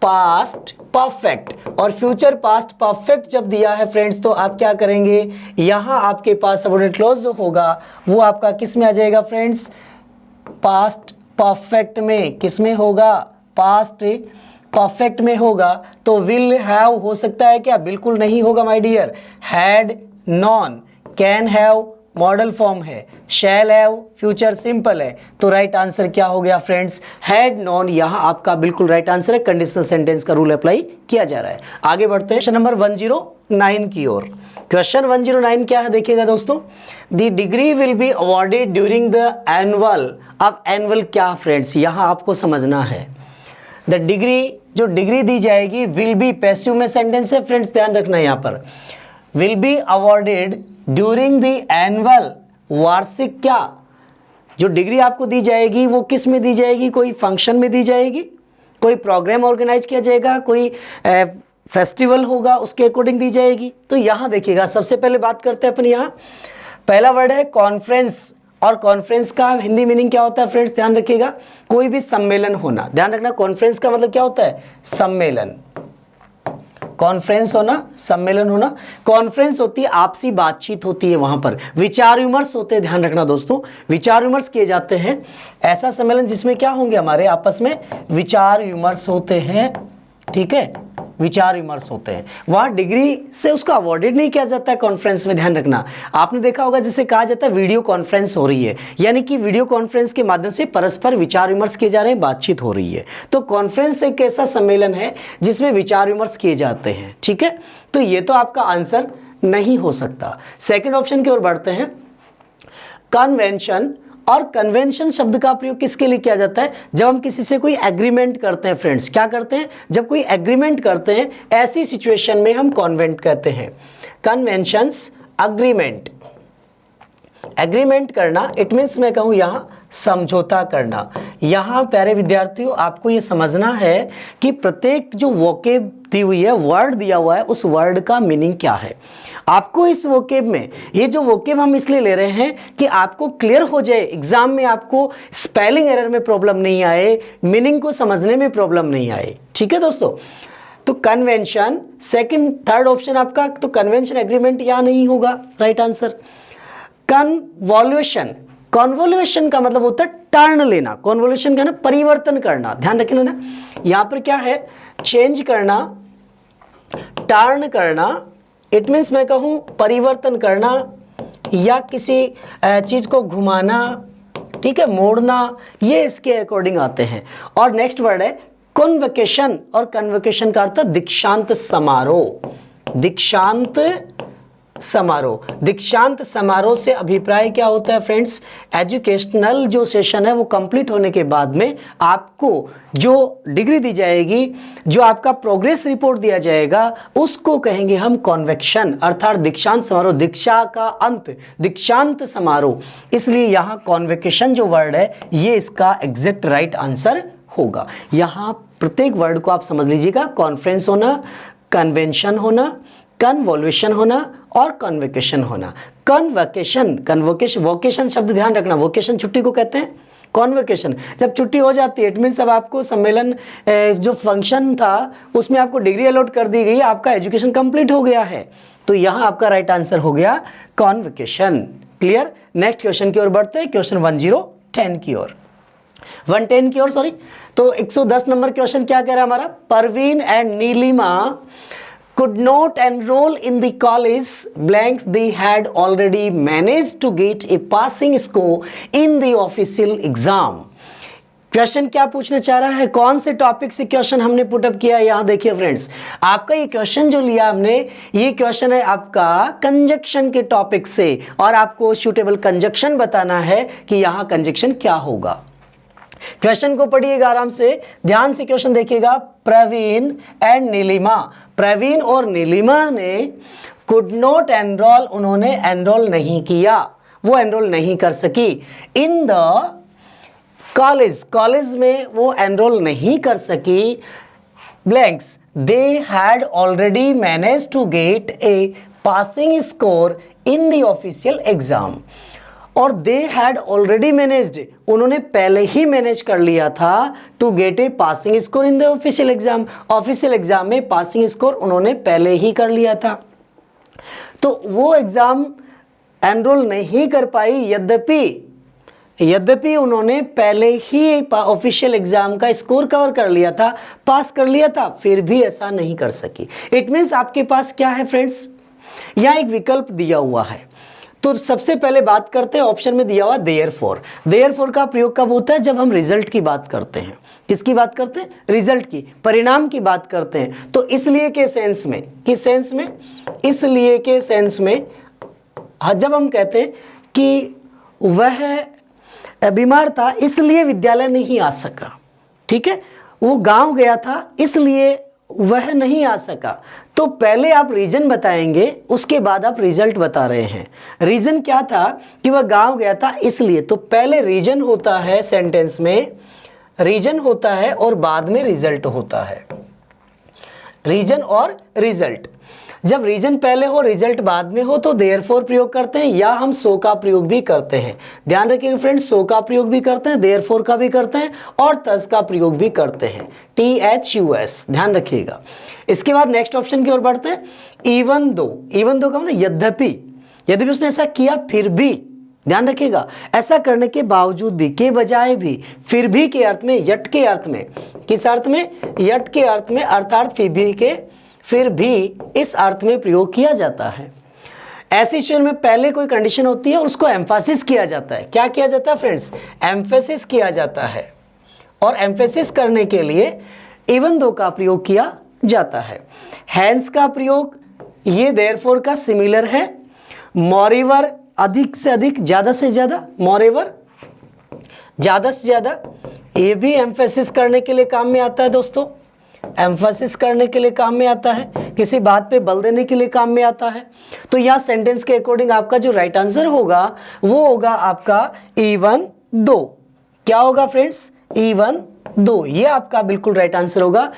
पास्ट परफेक्ट। और फ्यूचर पास्ट परफेक्ट जब दिया है फ्रेंड्स तो आप क्या करेंगे, यहां आपके पास सबऑर्डिनेट क्लॉज जो होगा वो आपका किस में आ जाएगा फ्रेंड्स, पास्ट परफेक्ट में। किस में होगा, पास्ट परफेक्ट में होगा। तो विल हैव हो सकता है क्या, बिल्कुल नहीं होगा my dear. Had, none, can have modal form है, शैल हैव फ्यूचर सिंपल है। तो राइट आंसर क्या हो गया फ्रेंड्स, हैड, नॉन, यहाँ आपका बिल्कुल राइट आंसर है। कंडीशनल सेंटेंस का रूल अप्लाई किया जा रहा है। आगे बढ़ते हैं क्वेश्चन नंबर 109 की ओर। क्वेश्चन 109 क्या है देखिएगा दोस्तों, the degree will be awarded during the annual. अब एनुअल क्या फ्रेंड्स, यहाँ आपको समझना है। द डिग्री, जो डिग्री दी जाएगी, विल बी पैसिव में सेंटेंस है फ्रेंड्स, ध्यान रखना यहाँ पर। Will be awarded during the annual, वार्षिक क्या, जो डिग्री आपको दी जाएगी वो किस में दी जाएगी, कोई फंक्शन में दी जाएगी, कोई प्रोग्राम ऑर्गेनाइज किया जाएगा, कोई फेस्टिवल होगा उसके अकॉर्डिंग दी जाएगी। तो यहाँ देखिएगा, सबसे पहले बात करते हैं अपन, यहाँ पहला वर्ड है कॉन्फ्रेंस, और कॉन्फ्रेंस का हिंदी मीनिंग क्या होता है फ्रेंड्स, ध्यान रखिएगा, कोई भी सम्मेलन होना, ध्यान रखना, कॉन्फ्रेंस का मतलब क्या होता है, सम्मेलन, कॉन्फ्रेंस होना, सम्मेलन होना। कॉन्फ्रेंस होती है आपसी बातचीत होती है, वहां पर विचार विमर्श होते हैं, ध्यान रखना दोस्तों, विचार विमर्श किए जाते हैं, ऐसा सम्मेलन जिसमें क्या होंगे, हमारे आपस में विचार विमर्श होते हैं, ठीक है, विचार विमर्श होते हैं। वहां डिग्री से उसको अवॉर्डेड नहीं किया जाता है कॉन्फ्रेंस में, ध्यान रखना। आपने देखा होगा जिसे कहा जाता है वीडियो कॉन्फ्रेंस हो रही है, यानी कि वीडियो कॉन्फ्रेंस के माध्यम से परस्पर विचार विमर्श किए जा रहे हैं, बातचीत हो रही है। तो कॉन्फ्रेंस एक ऐसा सम्मेलन है जिसमें विचार विमर्श किए जाते हैं, ठीक है। तो ये तो आपका आंसर नहीं हो सकता। सेकेंड ऑप्शन की ओर बढ़ते हैं, कन्वेंशन। और कन्वेंशन शब्द का प्रयोग किसके लिए किया जाता है, जब हम किसी से कोई एग्रीमेंट करते हैं फ्रेंड्स, क्या करते हैं, जब कोई एग्रीमेंट करते हैं, ऐसी सिचुएशन में हम कॉन्वेंट कहते हैं। कन्वेंशंस, अग्रीमेंट, एग्रीमेंट करना, इट मीन्स मैं कहूँ यहाँ समझौता करना। यहाँ प्यारे विद्यार्थियों आपको ये समझना है कि प्रत्येक जो वोकेब दी हुई है, वर्ड दिया हुआ है, उस वर्ड का मीनिंग क्या है। आपको इस वोकेब में, ये जो वोकेब हम इसलिए ले रहे हैं कि आपको क्लियर हो जाए, एग्जाम में आपको स्पेलिंग एरर में प्रॉब्लम नहीं आए, मीनिंग को समझने में प्रॉब्लम नहीं आए, ठीक है दोस्तों। तो कन्वेंशन, सेकंड थर्ड ऑप्शन आपका, तो कन्वेंशन एग्रीमेंट यहाँ नहीं होगा, राइट आंसर। कन्वॉल्यूशन, कन्वॉल्यूशन का मतलब होता है टर्न लेना, कन्वॉल्यूशन का ना परिवर्तन करना, ध्यान रखना ना, यहाँ पर क्या है, चेंज करना, टर्न करना, इट मीन्स मैं कहूँ परिवर्तन करना या किसी चीज को घुमाना, ठीक है, मोड़ना, ये इसके अकॉर्डिंग आते हैं। और नेक्स्ट वर्ड है कन्वोकेशन, और कन्वोकेशन का अर्थ दीक्षांत समारोह, दीक्षांत समारोह। दीक्षांत समारोह से अभिप्राय क्या होता है फ्रेंड्स, एजुकेशनल जो सेशन है वो कंप्लीट होने के बाद में आपको जो डिग्री दी जाएगी, जो आपका प्रोग्रेस रिपोर्ट दिया जाएगा, उसको कहेंगे हम कॉन्वेक्शन, अर्थात दीक्षांत समारोह, दीक्षा का अंत, दीक्षांत समारोह। इसलिए यहाँ कॉन्वेकेशन जो वर्ड है ये इसका एग्जैक्ट राइट आंसर होगा। यहाँ प्रत्येक वर्ड को आप समझ लीजिएगा, कॉन्फ्रेंस होना, कन्वेंशन होना, कन्वॉल्यूशन होना और कन्वोकेशन होना। कन्वोकेशन, कन्वोकेशन, वोकेशन शब्द ध्यान रखना, वोकेशन छुट्टी को कहते हैं, कॉन्वोकेशन जब छुट्टी हो जाती है, इट मीन्स अब आपको सम्मेलन जो फंक्शन था उसमें आपको डिग्री अलॉट कर दी गई, आपका एजुकेशन कंप्लीट हो गया है। तो यहाँ आपका राइट आंसर हो गया कॉन्वोकेशन। क्लियर। नेक्स्ट क्वेश्चन की ओर बढ़ते हैं, क्वेश्चन 1010 की ओर, 110 की ओर सॉरी। तो 110 नंबर क्वेश्चन क्या कह रहा है हमारा, Parveen and Neelima could not enroll in the college blanks, they had already managed to get a passing score in the official exam। Question क्या पूछना चाह रहा है, कौन से टॉपिक से क्वेश्चन हमने पुटअप किया है, यहां देखिए फ्रेंड्स, आपका ये क्वेश्चन जो लिया हमने, ये क्वेश्चन है आपका कंजक्शन के टॉपिक से, और आपको सूटेबल कंजक्शन बताना है कि यहां कंजक्शन क्या होगा। क्वेश्चन को पढ़िएगा आराम से, ध्यान से क्वेश्चन देखिएगा। प्रवीण एंड नीलिमा, प्रवीण और नीलिमा ने कुड नॉट एनरोल, उन्होंने एनरोल नहीं किया, वो एनरोल नहीं कर सकी। इन द कॉलेज, कॉलेज में वो एनरोल नहीं कर सकी। Blanks, they had already managed to get a passing score in the official exam. और दे हैड ऑलरेडी मैनेज्ड, उन्होंने पहले ही मैनेज कर लिया था, to get a passing score in the official exam, official exam में पासिंग स्कोर उन्होंने पहले ही कर लिया था। तो वो एग्जाम एनरोल नहीं कर पाई, यद्यपि उन्होंने पहले ही ऑफिशियल एग्जाम का स्कोर कवर कर लिया था, पास कर लिया था, फिर भी ऐसा नहीं कर सकी। इट मीन्स आपके पास क्या है फ्रेंड्स, यहाँ एक विकल्प दिया हुआ है। तो सबसे पहले बात करते हैं, ऑप्शन में दिया हुआ देयरफॉर। देयरफॉर का प्रयोग कब होता है, जब हम रिजल्ट की बात करते हैं। किसकी बात करते हैं, रिजल्ट की, परिणाम की बात करते हैं। तो इसलिए के सेंस में, किस सेंस में, इसलिए के सेंस में, जब हम कहते हैं कि वह बीमार था इसलिए विद्यालय नहीं आ सका, ठीक है, वो गांव गया था इसलिए वह नहीं आ सका, तो पहले आप रीजन बताएंगे, उसके बाद आप रिजल्ट बता रहे हैं। रीजन क्या था कि वह गांव गया था इसलिए, तो पहले रीजन होता है सेंटेंस में, रीजन होता है और बाद में रिजल्ट होता है, रीजन और रिजल्ट। जब रीजन पहले हो रिजल्ट बाद में हो तो देयरफॉर प्रयोग करते हैं, या हम सो का प्रयोग भी करते हैं। ध्यान रखिएगा फ्रेंड्स, सो का प्रयोग भी करते हैं, देयरफॉर का भी करते हैं और थस का प्रयोग भी करते हैं, THUS, ध्यान रखिएगा। इसके बाद नेक्स्ट ऑप्शन की ओर बढ़ते हैं, इवन दो। इवन दो का मतलब यद्यपि, यद्यपि उसने ऐसा किया फिर भी, ध्यान रखिएगा, ऐसा करने के बावजूद भी, के बजाय भी, फिर भी के अर्थ में, यट के अर्थ में, किस अर्थ में, यट के अर्थ में, अर्थात फिर भी इस अर्थ में प्रयोग किया जाता है। ऐसी सिचुएशन में पहले कोई कंडीशन होती है और उसको एम्फासिस किया जाता है। क्या किया जाता है फ्रेंड्स, एम्फेसिस किया जाता है, और एम्फेसिस करने के लिए इवन दो का प्रयोग किया जाता है। हैंस का प्रयोग ये देयरफॉर का सिमिलर है। मोरेवर अधिक से अधिक, ज्यादा से ज्यादा, मोरेवर ज्यादा से ज्यादा, ये भी एम्फेसिस करने के लिए काम में आता है दोस्तों, एम्फेसिस करने के लिए काम में आता है, किसी बात पे बल देने के लिए काम में आता है। तो यहाँ सेंटेंस के अकॉर्डिंग आपका जो राइट आंसर होगा वो होगा आपका इवन दो। क्या होगा फ्रेंड्स, इवन दो, ये आपका बिल्कुल राइट आंसर होगा।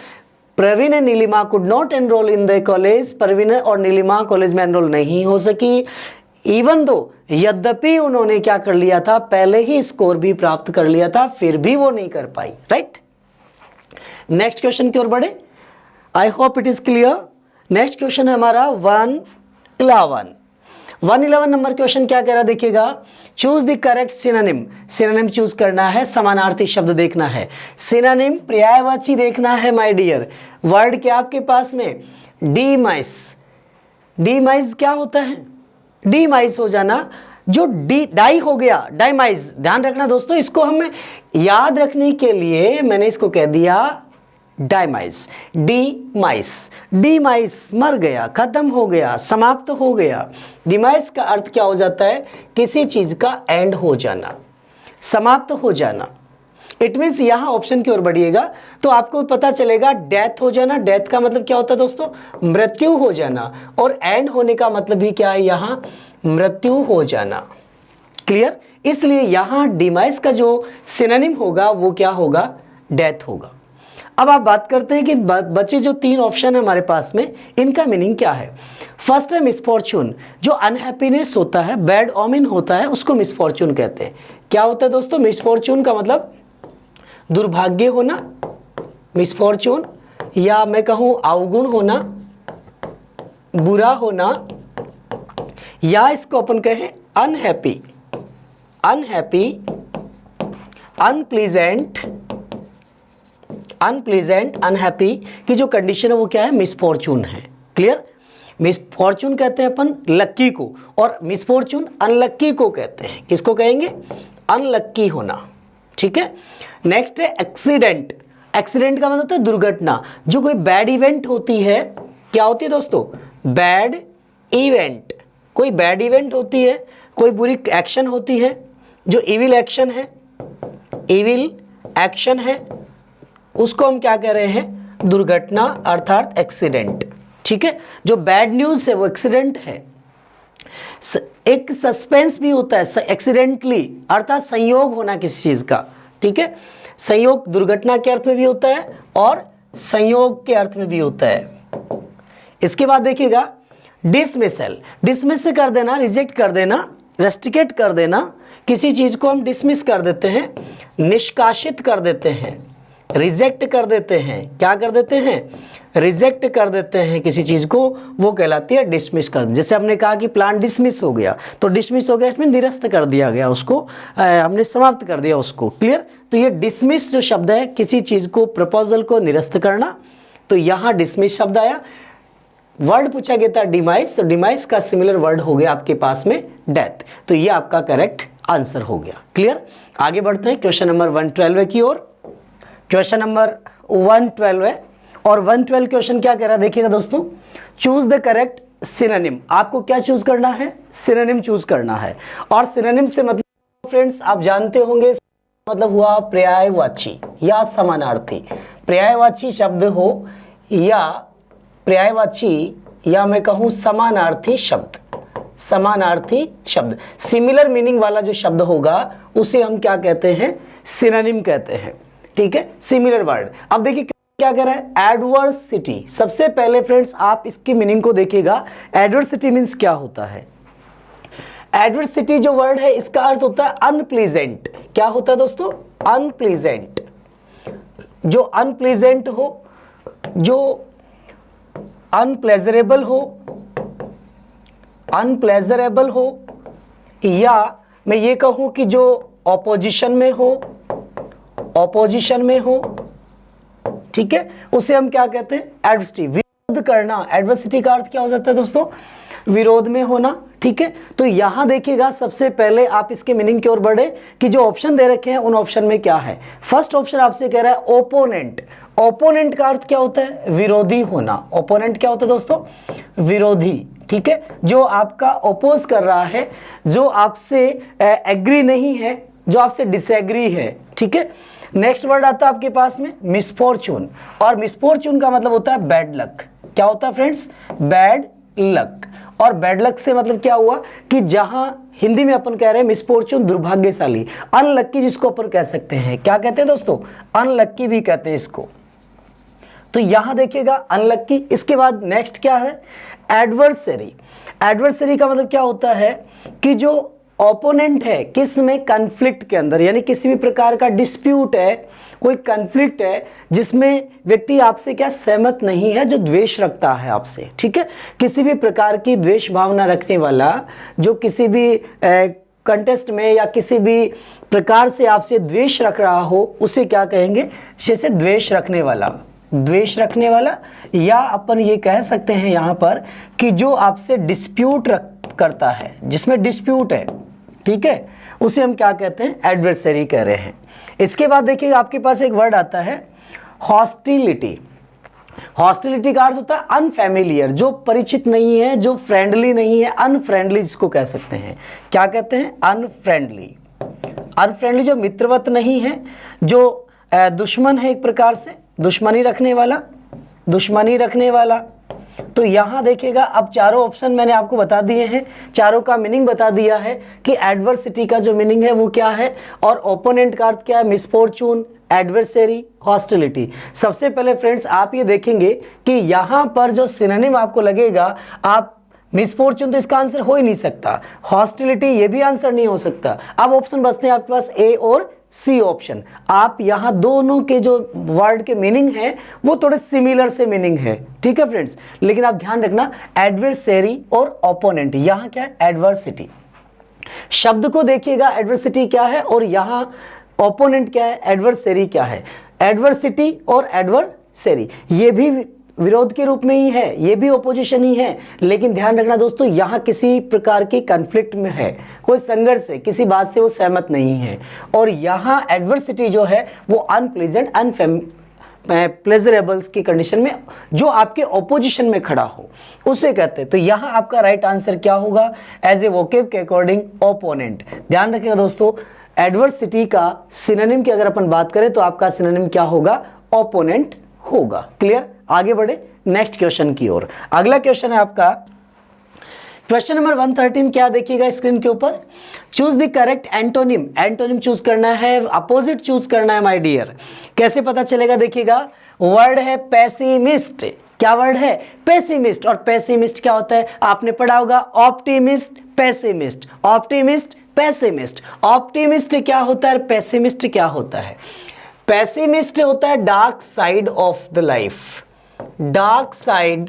Praveen and Neelima could not enroll in the college, Praveen और नीलिमा कॉलेज में एनरोल नहीं हो सकी। इवन दो, यद्यपि उन्होंने क्या कर लिया था, पहले ही स्कोर भी प्राप्त कर लिया था, फिर भी वो नहीं कर पाई। राइट, नेक्स्ट क्वेश्चन की ओर बढ़े। I hope it is clear. Next question है हमारा 111 नंबर क्वेश्चन क्या कह रहा है देखिएगा, choose the correct synonym. Synonym choose करना है, समानार्थी शब्द देखना है, सिनोनिम पर्यायवाची देखना है माय डियर। वर्ड क्या आपके पास में, डीमाइस। डीमाइस क्या होता है, डीमाइस हो जाना, जो डाई हो गया, डाइमाइज। ध्यान रखना दोस्तों, इसको हमें याद रखने के लिए मैंने इसको कह दिया डाइमाइस, डीमाइस। डीमाइस मर गया, खत्म हो गया, समाप्त हो गया। डिमाइस का अर्थ क्या हो जाता है, किसी चीज का एंड हो जाना, समाप्त हो जाना। इट मीन्स यहाँ ऑप्शन की ओर बढ़िएगा तो आपको पता चलेगा डेथ हो जाना। डेथ का मतलब क्या होता है दोस्तों, मृत्यु हो जाना, और एंड होने का मतलब भी क्या है, यहाँ मृत्यु हो जाना। क्लियर, इसलिए यहाँ डिमाइस का जो सिनोनिम होगा वो क्या होगा, डेथ होगा। अब आप बात करते हैं कि बचे जो तीन ऑप्शन है हमारे पास में, इनका मीनिंग क्या है। फर्स्ट है मिसफॉर्चून, जो अनहैप्पीनेस होता है, बैड ओमेन होता है, उसको मिसफॉर्चून कहते हैं। क्या होता है दोस्तों, मिसफॉर्चून का मतलब दुर्भाग्य होना, मिसफॉर्चून, या मैं कहूँ अवगुण होना, बुरा होना, या इसको अपन कहें unhappy, unhappy, unpleasant, unpleasant, unhappy की जो कंडीशन है वो क्या है, मिसफॉर्चून है। क्लियर, मिसफॉर्चून कहते हैं अपन लक्की को, और मिसफॉर्चून अनलक्की को कहते हैं। किसको कहेंगे, अनलक्की होना। ठीक है, नेक्स्ट है एक्सीडेंट। एक्सीडेंट का मतलब होता है दुर्घटना। जो कोई बैड इवेंट होती है, क्या होती है दोस्तों, बैड इवेंट। कोई बैड इवेंट होती है, कोई बुरी एक्शन होती है, जो इविल एक्शन है, इविल एक्शन है, उसको हम क्या कह रहे हैं, दुर्घटना अर्थात एक्सीडेंट। ठीक है, जो बैड न्यूज है वो एक्सीडेंट है। एक सस्पेंस भी होता है, एक्सीडेंटली अर्थात संयोग होना किसी चीज का। ठीक है, संयोग दुर्घटना के अर्थ में भी होता है और संयोग के अर्थ में भी होता है। इसके बाद देखिएगा डिसमिसल। डिसमिस कर देना, रिजेक्ट कर देना, रेस्ट्रिकेट कर देना, किसी चीज को हम डिसमिस कर देते हैं, निष्कासित कर देते हैं, रिजेक्ट कर देते हैं। क्या कर देते हैं, रिजेक्ट कर देते हैं किसी चीज को, वो कहलाती है डिसमिस कर। जैसे हमने कहा कि प्लान डिसमिस हो गया, तो डिसमिस हो गया इसमें निरस्त कर दिया गया उसको, हमने समाप्त कर दिया उसको। क्लियर, तो ये डिसमिस जो शब्द है, किसी चीज को, प्रपोजल को निरस्त करना, तो यहाँ डिसमिस शब्द आया। वर्ड पूछा गया था डिमाइस, तो डिमाइस का सिमिलर वर्ड हो गया आपके पास में डेथ, तो ये आपका करेक्ट आंसर हो गया। क्लियर, आगे बढ़ते हैं क्वेश्चन नंबर 112 की ओर। क्वेश्चन नंबर 112 है, और 112 क्वेश्चन क्या कह रहा है देखिएगा दोस्तों, चूज द करेक्ट सिनोनिम। आपको क्या चूज करना है, सिनोनिम चूज करना है। और सिनोनिम से मतलब फ्रेंड्स आप जानते होंगे, मतलब हुआ पर्यायवाची या समानार्थी। पर्यायवाची शब्द हो या पर्यायवाची या मैं कहूँ समानार्थी शब्द, समानार्थी शब्द, सिमिलर मीनिंग वाला जो शब्द होगा उसे हम क्या कहते हैं, सिनोनिम कहते हैं। ठीक है, सिमिलर वर्ड। अब देखिए क्या कह रहा है, एडवर्सिटी। सबसे पहले फ्रेंड्स आप इसकी मीनिंग को देखिएगा, एडवर्सिटी मीन्स क्या होता है। एडवर्सिटी जो वर्ड है इसका अर्थ होता है अनप्लीजेंट। क्या होता है दोस्तों, अनप्लीजेंट। जो अनप्लीजेंट हो, जो अनप्लेजरेबल हो, अनप्लेजरेबल हो, या मैं ये कहूं कि जो ऑपोजिशन में हो, ऑपोजिशन में हो, ठीक है, उसे हम क्या कहते हैं, एडवर्सिटी। विरोध करना, एडवर्सिटी का अर्थ क्या हो जाता है दोस्तों, विरोध में होना। ठीक है, तो यहां देखिएगा सबसे पहले आप इसके मीनिंग की ओर बढ़े कि जो ऑप्शन दे रखे हैं उन ऑप्शन में क्या है। फर्स्ट ऑप्शन आपसे कह रहा है ओपोनेंट। ओपोनेंट का अर्थ क्या होता है, विरोधी होना। ओपोनेंट क्या होता है दोस्तों, विरोधी। ठीक है, जो आपका ओपोज कर रहा है, जो आपसे एग्री नहीं है, जो आपसे डिसएग्री है। ठीक है, नेक्स्ट वर्ड आता है आपके पास में मिसफॉर्चून, और मिसफॉर्चून का मतलब होता है बैड लक। क्या होता है फ्रेंड्स, बैड लक। और बैड लक से मतलब क्या हुआ कि जहां हिंदी में अपन कह रहे हैं मिसफॉर्चून, दुर्भाग्यशाली, अनलक्की जिसको अपन कह सकते हैं, क्या कहते हैं दोस्तों, अनलक्की भी कहते हैं इसको। तो यहां देखिएगा अनलक्की। इसके बाद नेक्स्ट क्या है, एडवर्सरी। एडवर्सरी का मतलब क्या होता है कि जो ओपोनेंट है, किस में, कन्फ्लिक्ट के अंदर, यानी किसी भी प्रकार का डिस्प्यूट है, कोई कन्फ्लिक्ट है जिसमें व्यक्ति आपसे क्या सहमत नहीं है, जो द्वेष रखता है आपसे। ठीक है, किसी भी प्रकार की द्वेष भावना रखने वाला, जो किसी भी कंटेस्ट में या किसी भी प्रकार से आपसे द्वेष रख रहा हो, उसे क्या कहेंगे, जैसे द्वेष रखने वाला, द्वेष रखने वाला, या अपन ये कह सकते हैं यहाँ पर कि जो आपसे डिस्प्यूट करता है, जिसमें डिस्प्यूट है। ठीक है, उसे हम क्या कहते हैं, एडवर्सरी कह रहे हैं। इसके बाद देखिए आपके पास एक वर्ड आता है हॉस्टिलिटी। हॉस्टिलिटी का अर्थ होता है अनफैमिलियर, जो परिचित नहीं है, जो फ्रेंडली नहीं है, अनफ्रेंडली जिसको कह सकते हैं। क्या कहते हैं, अनफ्रेंडली। अनफ्रेंडली जो मित्रवत नहीं है, जो दुश्मन है, एक प्रकार से दुश्मनी रखने वाला, दुश्मनी रखने वाला। तो यहां देखिएगा अब चारों ऑप्शन मैंने आपको बता दिए हैं, चारों का मीनिंग बता दिया है कि एडवर्सिटी का जो मीनिंग है वो क्या है, और ओपोनेंट का अर्थ क्या है, मिसफॉर्चून, एडवर्सरी, हॉस्टिलिटी। सबसे पहले फ्रेंड्स आप ये देखेंगे कि यहां पर जो सिनोनिम आपको लगेगा, आप मिसफॉर्चून तो इसका आंसर हो ही नहीं सकता, हॉस्टिलिटी ये भी आंसर नहीं हो सकता। अब ऑप्शन बचते हैं आपके पास ए और सी ऑप्शन। आप यहां दोनों के जो वर्ड के मीनिंग है वो थोड़े सिमिलर से मीनिंग है। ठीक है फ्रेंड्स, लेकिन आप ध्यान रखना एडवर्सरी और ओपोनेंट, यहां क्या है, एडवर्सिटी। शब्द को देखिएगा, एडवर्सिटी क्या है और यहां ओपोनेंट क्या है, एडवर्सरी क्या है। एडवर्सिटी और एडवर्सरी ये भी विरोध के रूप में ही है, ये भी ओपोजिशन ही है, लेकिन ध्यान रखना दोस्तों यहाँ किसी प्रकार की कन्फ्लिक्ट में है, कोई संघर्ष है, किसी बात से वो सहमत नहीं है। और यहाँ एडवर्सिटी जो है वो अनप्लीजेंट, प्लेजरेबल्स की कंडीशन में, जो आपके ओपोजिशन में खड़ा हो, उसे कहते हैं। तो यहाँ आपका राइट आंसर क्या होगा, एज ए वोकेब के अकॉर्डिंग ओपोनेंट। ध्यान रखिएगा दोस्तों, एडवर्सिटी का सिनोनिम की अगर अपन बात करें तो आपका सिनोनिम क्या होगा, ओपोनेंट होगा। क्लियर, आगे बढ़े नेक्स्ट क्वेश्चन की ओर। अगला क्वेश्चन है आपका क्वेश्चन नंबर 113। क्या देखिएगा स्क्रीन के ऊपर, choose the correct antonym. Antonym choose करना है, अपोजिट चूज करना है माय डियर। कैसे पता चलेगा, देखिएगा वर्ड है पेसिमिस्ट। क्या वर्ड है, पेसिमिस्ट। और पेसिमिस्ट क्या होता है, आपने पढ़ा होगा optimist, pessimist, optimist, pessimist. Optimist क्या होता है, पेसिमिस्ट क्या होता है। पेसिमिस्ट होता है dark side of the life, dark side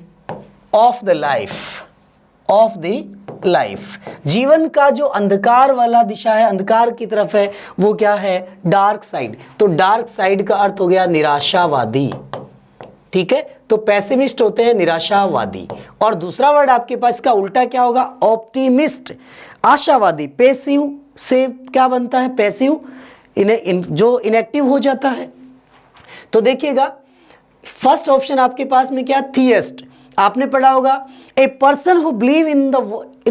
of the life, of the life. जीवन का जो अंधकार वाला दिशा है, अंधकार की तरफ है, वो क्या है, डार्क साइड। तो डार्क साइड का अर्थ हो गया निराशावादी। ठीक है, तो पेसिमिस्ट होते हैं निराशावादी। और दूसरा वर्ड आपके पास का उल्टा क्या होगा, ऑप्टिमिस्ट, आशावादी। पेसिव से क्या बनता है, पेसिव, जो इनएक्टिव हो जाता है। तो देखिएगा फर्स्ट ऑप्शन आपके पास में क्या, थियस्ट। आपने पढ़ा होगा a person who believe in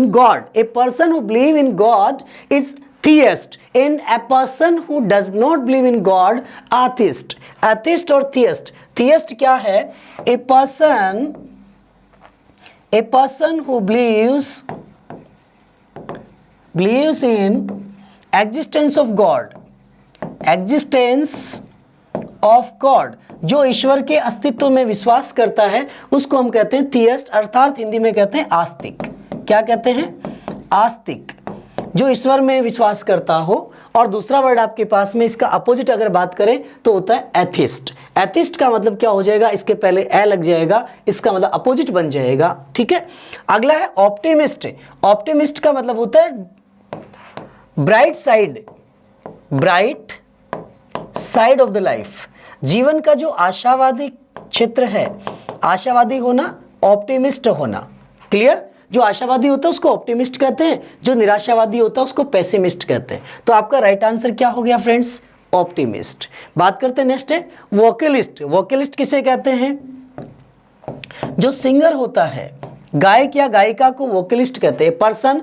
God, a person who believe in God is theist, in a person who does not believe in God atheist. Atheist और थियस्ट, थियस्ट क्या है, a person a person who believes in existence of God, existence of God, जो ईश्वर के अस्तित्व में विश्वास करता है उसको हम कहते हैं थियस्ट, अर्थात हिंदी में कहते हैं आस्तिक। क्या कहते हैं? आस्तिक, जो ईश्वर में विश्वास करता हो। और दूसरा वर्ड आपके पास में इसका अपोजिट अगर बात करें तो होता है एथिस्ट। एथिस्ट का मतलब क्या हो जाएगा? इसके पहले ए लग जाएगा, इसका मतलब अपोजिट बन जाएगा। ठीक है, अगला है ऑप्टिमिस्ट। ऑप्टिमिस्ट का मतलब होता है bright side of the life, जीवन का जो आशावादी क्षेत्र है, आशावादी होना, ऑप्टिमिस्ट होना। क्लियर? जो आशावादी होता है उसको ऑप्टिमिस्ट कहते हैं, जो निराशावादी होता है उसको पेसिमिस्ट कहते हैं। तो आपका राइट आंसर क्या हो गया फ्रेंड्स? ऑप्टिमिस्ट। बात करते हैं, नेक्स्ट है वोकलिस्ट। वोकलिस्ट किसे कहते हैं? जो सिंगर होता है, गायक या गायिका को वोकलिस्ट कहते हैं। Person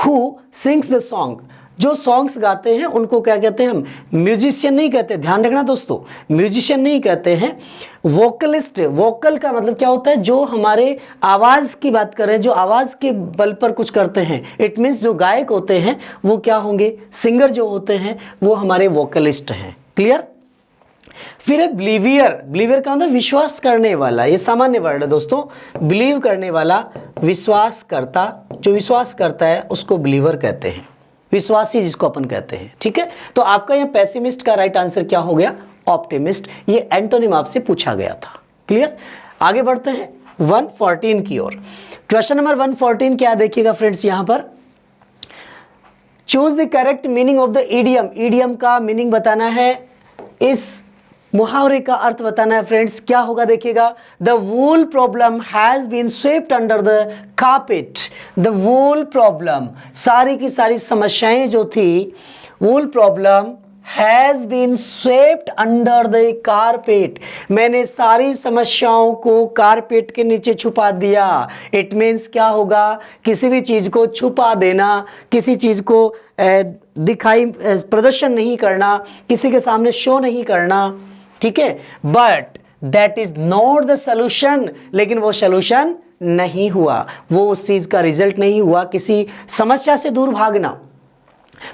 who sings the song, जो सॉन्ग्स गाते हैं उनको क्या कहते हैं हम? म्यूजिशियन नहीं कहते, ध्यान रखना दोस्तों, म्यूजिशियन नहीं कहते हैं, वोकलिस्ट। वोकल का मतलब क्या होता है? जो हमारे आवाज़ की बात करें, जो आवाज़ के बल पर कुछ करते हैं, इट मीन्स जो गायक होते हैं वो क्या होंगे? सिंगर जो होते हैं वो हमारे वोकलिस्ट हैं। क्लियर? फिर है बिलीवियर। बिलीवियर का मतलब विश्वास करने वाला, ये सामान्य वर्ड है दोस्तों। बिलीव करने वाला, विश्वास करता, जो विश्वास करता है उसको बिलीवर कहते हैं, विश्वासी जिसको अपन कहते हैं। ठीक है, तो आपका यहाँ पेसिमिस्ट का राइट आंसर क्या हो गया? ऑप्टिमिस्ट। ये एंटोनिम आपसे पूछा गया था। क्लियर? आगे बढ़ते हैं 114 की ओर। क्वेश्चन नंबर 114 क्या देखिएगा फ्रेंड्स, यहाँ पर choose the correct meaning of the idiom. Idiom का मीनिंग बताना है, इस मुहावरे का अर्थ बताना है फ्रेंड्स। क्या होगा देखिएगा, the whole problem has been swept under the carpet. The whole problem, सारी की सारी समस्याएं जो थी, whole problem has been swept under the carpet, मैंने सारी समस्याओं को कारपेट के नीचे छुपा दिया। इट मीन्स क्या होगा? किसी भी चीज को छुपा देना, किसी चीज को दिखाई प्रदर्शन नहीं करना, किसी के सामने शो नहीं करना। ठीक है, but that is not the solution, लेकिन वो सोल्यूशन नहीं हुआ, वो उस चीज का रिजल्ट नहीं हुआ। किसी समस्या से दूर भागना,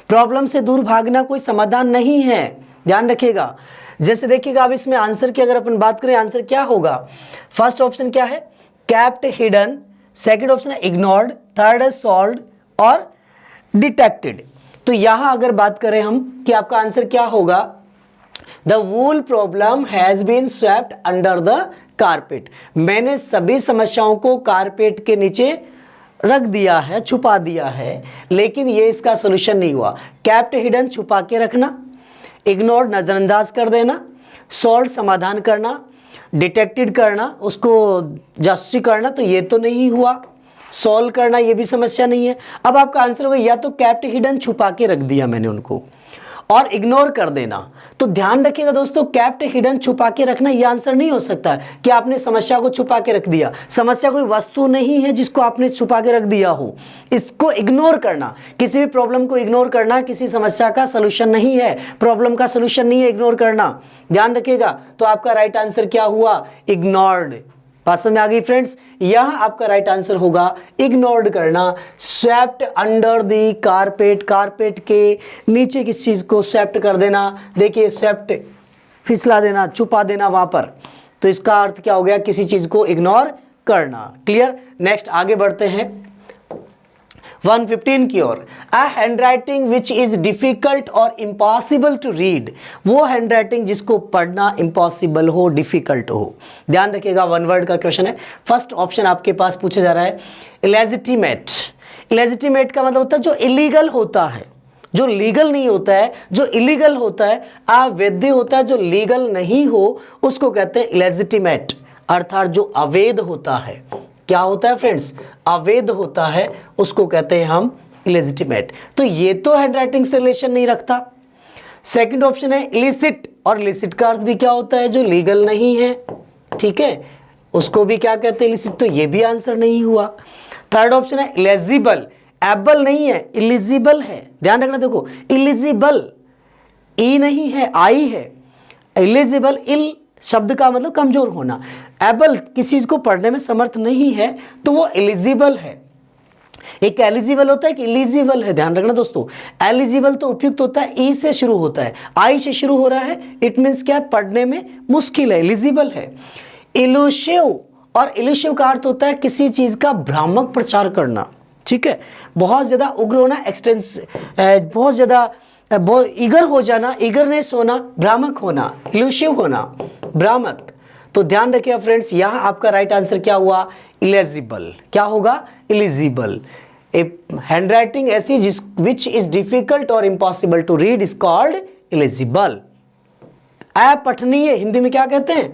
प्रॉब्लम से दूर भागना कोई समाधान नहीं है, ध्यान रखिएगा। जैसे देखिएगा, अब इसमें आंसर की अगर अपन बात करें, आंसर क्या होगा? फर्स्ट ऑप्शन क्या है? कैप्ट हिडन, सेकंड ऑप्शन है इग्नोर्ड, थर्ड है सॉल्व्ड और डिटेक्टेड। तो यहां अगर बात करें हम कि आपका आंसर क्या होगा, the whole problem has been swept under the carpet, मैंने सभी समस्याओं को कारपेट के नीचे रख दिया है, छुपा दिया है, लेकिन ये इसका सोल्यूशन नहीं हुआ। कैप्ट हिडन छुपा के रखना, इग्नोर्ड नजरअंदाज कर देना, सॉल्व समाधान करना, डिटेक्टेड करना उसको जासूसी करना, तो ये तो नहीं हुआ। सॉल्व करना ये भी समस्या नहीं है। अब आपका आंसर होगा या तो कैप्ट हिडन छुपा के रख दिया मैंने उनको, और इग्नोर कर देना। तो ध्यान रखिएगा दोस्तों, कैप्ट हिडन छुपा के रखना ये आंसर नहीं हो सकता कि आपने समस्या को छुपा के रख दिया। समस्या कोई वस्तु नहीं है जिसको आपने छुपा के रख दिया हो। इसको इग्नोर करना, किसी भी प्रॉब्लम को इग्नोर करना किसी समस्या का सलूशन नहीं है, प्रॉब्लम का सलूशन नहीं है इग्नोर करना, ध्यान रखिएगा। तो आपका राइट आंसर क्या हुआ? इग्नोर्ड। बात समझ में आ गई फ्रेंड्स? यह आपका राइट आंसर होगा इग्नोर्ड करना, swept under the carpet, carpet के नीचे किस चीज को स्वेप्ट कर देना। देखिए स्वेप्ट फिसला देना, छुपा देना वहां पर, तो इसका अर्थ क्या हो गया? किसी चीज को इग्नोर करना। क्लियर? नेक्स्ट आगे बढ़ते हैं 115 की ओर। अ हैंडराइटिंग विच इज डिफिकल्ट और इम्पॉसिबल टू रीड, वो हैंडराइटिंग जिसको पढ़ना इम्पॉसिबल हो, डिफिकल्ट हो। ध्यान रखिएगा, वन वर्ड का क्वेश्चन है। फर्स्ट ऑप्शन आपके पास पूछा जा रहा है इलेजिटिमेट। इलेजिटिमेट का मतलब होता है जो इलीगल होता है, जो लीगल नहीं होता है, जो इलीगल होता है, अवैध होता है, जो लीगल नहीं हो उसको कहते हैं इलेजिटिमेट, अर्थात जो अवैध होता है। क्या होता है फ्रेंड्स? अवैध होता है, उसको कहते हैं हम इलेजिटिमेट। तो ये तो हैंडराइटिंग से रिलेशन नहीं रखता। सेकंड ऑप्शन है इलिसिट, और इलिसिट का अर्थ भी क्या होता है? जो लीगल नहीं है, ठीक है, उसको भी क्या कहते हैं? इलिसिट। तो ये भी आंसर नहीं हुआ। थर्ड ऑप्शन है इलिजिबल, एबल नहीं है, इलिजिबल है, ध्यान रखना। देखो इलिजिबल ई नहीं है, आई है, इलिजिबल इल शब्द का मतलब कमजोर होना। एबल किसी चीज को पढ़ने में समर्थ नहीं है तो वो एलिजिबल है। एक एलिजिबल होता है, एक इलिजिबल है, ध्यान रखना दोस्तों। एलिजिबल तो उपयुक्त होता है, ई से शुरू होता है, आई से शुरू हो रहा है, इट मीन्स क्या है, पढ़ने में मुश्किल है, एलिजिबल है। इलूसिव, और इलूसिव का अर्थ होता है किसी चीज का भ्रामक प्रचार करना, ठीक है, बहुत ज्यादा उग्र होना, एक्सटेंस, बहुत ज्यादा ईगर हो जाना, ईगरनेस होना, भ्रामक होना, इलूसिव होना, भ्रामक। तो ध्यान रखिए फ्रेंड्स, यहां आपका राइट आंसर क्या हुआ, इलिजिबल। क्या होगा, इलिजिबल। ए हैंडराइटिंग ऐसी जिस विच इज डिफिकल्ट और impossible to read is called illegible. अपठनीय हिंदी में क्या कहते हैं,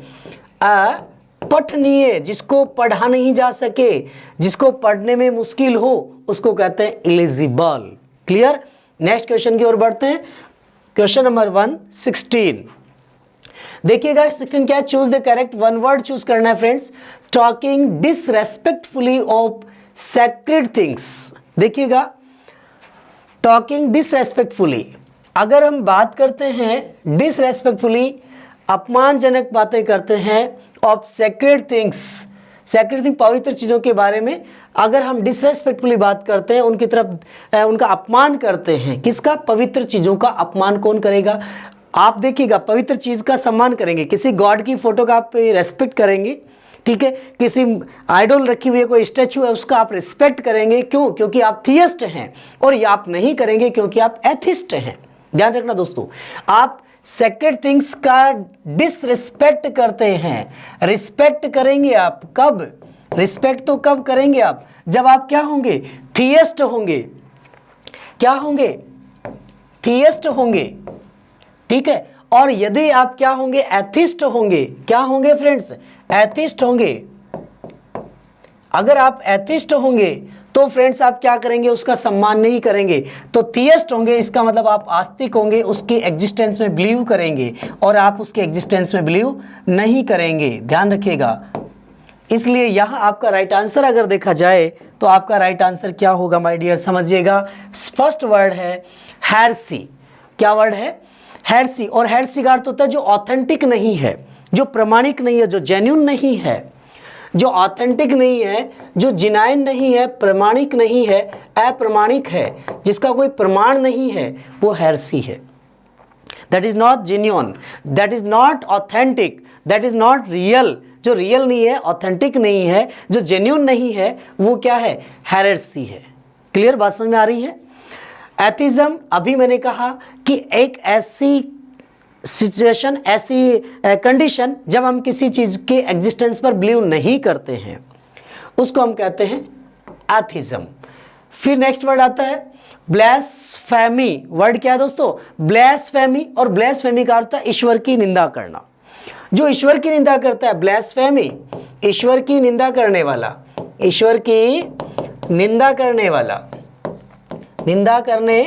अपठनीय, जिसको पढ़ा नहीं जा सके, जिसको पढ़ने में मुश्किल हो, उसको कहते हैं इलिजिबल। क्लियर। नेक्स्ट क्वेश्चन की ओर बढ़ते हैं। क्वेश्चन नंबर 116 देखिएगा। 16 क्या है, choose the correct one word choose करना है friends. Talking disrespectfully of sacred things. देखिएगा, टॉकिंग डिसरेस्पेक्टफुली, अगर हम बात करते हैं डिसरेस्पेक्टफुली, अपमानजनक बातें करते हैं, of sacred things, sacred thing पवित्र चीज़ों के बारे में अगर हम डिसरेस्पेक्टफुली बात करते हैं, उनकी तरफ उनका अपमान करते हैं, किसका, पवित्र चीज़ों का अपमान कौन करेगा। आप देखिएगा, पवित्र चीज़ का सम्मान करेंगे, किसी गॉड की फोटो का आप रेस्पेक्ट करेंगे, ठीक है, किसी आइडल रखी हुई है, कोई स्टैचू है, उसका आप रिस्पेक्ट करेंगे, क्यों, क्योंकि आप थियस्ट हैं। और ये आप नहीं करेंगे क्योंकि आप एथिस्ट हैं। ध्यान रखना दोस्तों, आप सेक्रेड थिंग्स का डिसरिस्पेक्ट करते हैं, रिस्पेक्ट करेंगे आप कब, रिस्पेक्ट तो कब करेंगे आप, जब आप क्या होंगे, थियस्ट होंगे। क्या होंगे, थियस्ट होंगे, ठीक है। और यदि आप क्या होंगे, एथिस्ट होंगे। क्या होंगे फ्रेंड्स, एथिस्ट होंगे। अगर आप एथिस्ट होंगे तो फ्रेंड्स आप क्या करेंगे, उसका सम्मान नहीं करेंगे। तो थियस्ट होंगे, इसका मतलब आप आस्तिक होंगे, उसकी एग्जिस्टेंस में बिलीव करेंगे, और आप उसके एग्जिस्टेंस में बिलीव नहीं करेंगे। ध्यान रखिएगा। इसलिए यहाँ आपका राइट आंसर अगर देखा जाए तो आपका राइट आंसर क्या होगा माय डियर, समझिएगा। फर्स्ट वर्ड है हेरेसी। क्या वर्ड है, हेरेसी। और हेरेसी का अर्थ होता है जो ऑथेंटिक नहीं है, जो प्रमाणिक नहीं है, जो जेन्युइन नहीं है, जो ऑथेंटिक नहीं है, जो जिनाइन नहीं है, प्रमाणिक नहीं है, अप्रमाणिक है, जिसका कोई प्रमाण नहीं है, वो हेरेसी है। That is not genuine, that is not authentic, that is not real. जो रियल नहीं है, ऑथेंटिक नहीं है, जो जेन्युइन नहीं है, वो क्या है, हेरेसी है। क्लियर, बात समझ में आ रही है। एथिज्म, अभी मैंने कहा कि एक ऐसी सिचुएशन, ऐसी कंडीशन जब हम किसी चीज़ के एग्जिस्टेंस पर बिलीव नहीं करते हैं, उसको हम कहते हैं एथिज्म। फिर नेक्स्ट वर्ड आता है ब्लेस्फेमी। वर्ड क्या है दोस्तों, ब्लेस्फेमी। और ब्लेस्फेमी का अर्थ है ईश्वर की निंदा करना। जो ईश्वर की निंदा करता है, ब्लेस्फेमी, ईश्वर की निंदा करने वाला, ईश्वर की निंदा करने वाला, निंदा करने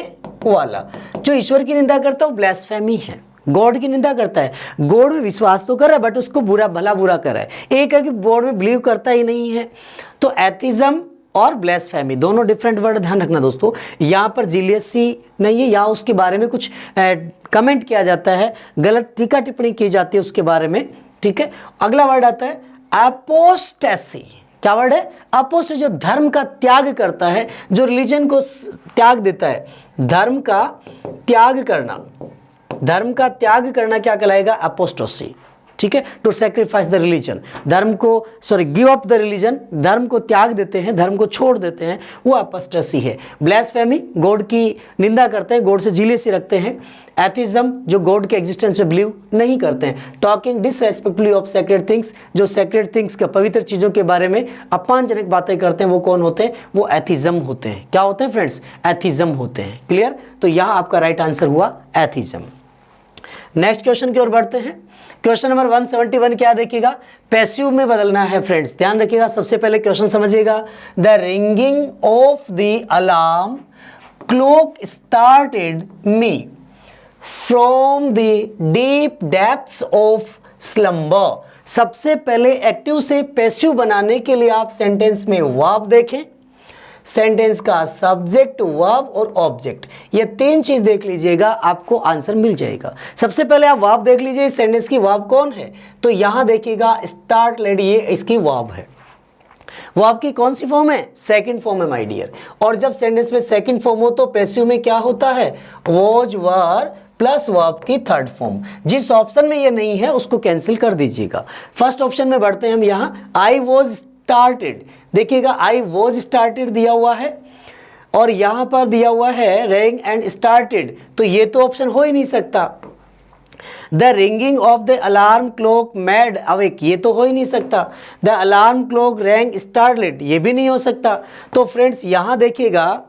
वाला, जो ईश्वर की निंदा करता है वो ब्लेस्फेमी है। गॉड की निंदा करता है, गॉड में विश्वास तो कर रहा है बट उसको बुरा भला बुरा कर रहा है। एक है कि गॉड में बिलीव करता ही नहीं है। तो एथिज्म और ब्लेस्फेमी दोनों डिफरेंट वर्ड, ध्यान रखना दोस्तों। यहाँ पर जीलियसी नहीं है, यहाँ उसके बारे में कुछ कमेंट किया जाता है, गलत टीका टिप्पणी की जाती है उसके बारे में, ठीक है। अगला वर्ड आता है अपोस्टेसी। क्या वर्ड है, अपोस्टेसी, जो धर्म का त्याग करता है, जो रिलीजन को त्याग देता है। धर्म का त्याग करना, धर्म का त्याग करना क्या कहलाएगा, अपोस्टेसी, ठीक है। टू सैक्रिफाइस द रिलीजन, धर्म को, sorry, give up the religion, धर्म को त्याग देते हैं, धर्म को छोड़ देते हैं, वो अपोस्टेसी है। ब्लेस्फेमी, गॉड की निंदा करते हैं, गॉड से जीलियसी रखते हैं। एथिज्म, जो गॉड के एग्जिस्टेंस में बिलीव नहीं करते हैं। Talking disrespectfully of sacred things, जो सैक्रेड थिंग्स के पवित्र चीज़ों के बारे में अपमानजनक बातें करते हैं, वो कौन होते हैं, वो एथिज्म होते हैं। क्या होते हैं फ्रेंड्स, एथिज्म होते हैं। क्लियर। तो यहाँ आपका राइट आंसर हुआ एथिज्म। नेक्स्ट क्वेश्चन की ओर बढ़ते हैं। क्वेश्चन नंबर 171 क्या देखिएगा, पैसिव में बदलना है फ्रेंड्स, ध्यान रखिएगा। सबसे पहले क्वेश्चन समझिएगा। The ringing of the alarm clock started me from the deep depths of slumber. सबसे पहले एक्टिव से पैसिव बनाने के लिए आप सेंटेंस में वर्ब देखें, सेंटेंस का सब्जेक्ट, वर्ब और ऑब्जेक्ट, ये 3 चीज देख लीजिएगा, आपको आंसर मिल जाएगा। सबसे पहले आप वर्ब देख लीजिए, इस सेंटेंस की वर्ब कौन है, तो यहां देखिएगा स्टार्टलेड, ये इसकी वर्ब है। वर्ब की कौन सी फॉर्म है, सेकंड फॉर्म है माय डियर। और जब सेंटेंस में सेकंड फॉर्म हो तो पैसिव में क्या होता है, वॉज, वर प्लस वर्ब की थर्ड फॉर्म। जिस ऑप्शन में ये नहीं है उसको कैंसिल कर दीजिएगा। फर्स्ट ऑप्शन में बढ़ते हैं हम, यहां आई वॉज स्टार्टेड, देखिएगा आई वॉज स्टार्टेड दिया हुआ है और यहां पर दिया हुआ है रैंग एंड स्टार्टेड, तो ये तो ऑप्शन हो ही नहीं सकता। The ringing of the alarm clock made awake, ये तो हो ही नहीं सकता। The alarm clock rang startled, ये भी नहीं हो सकता। तो फ्रेंड्स यहां देखिएगा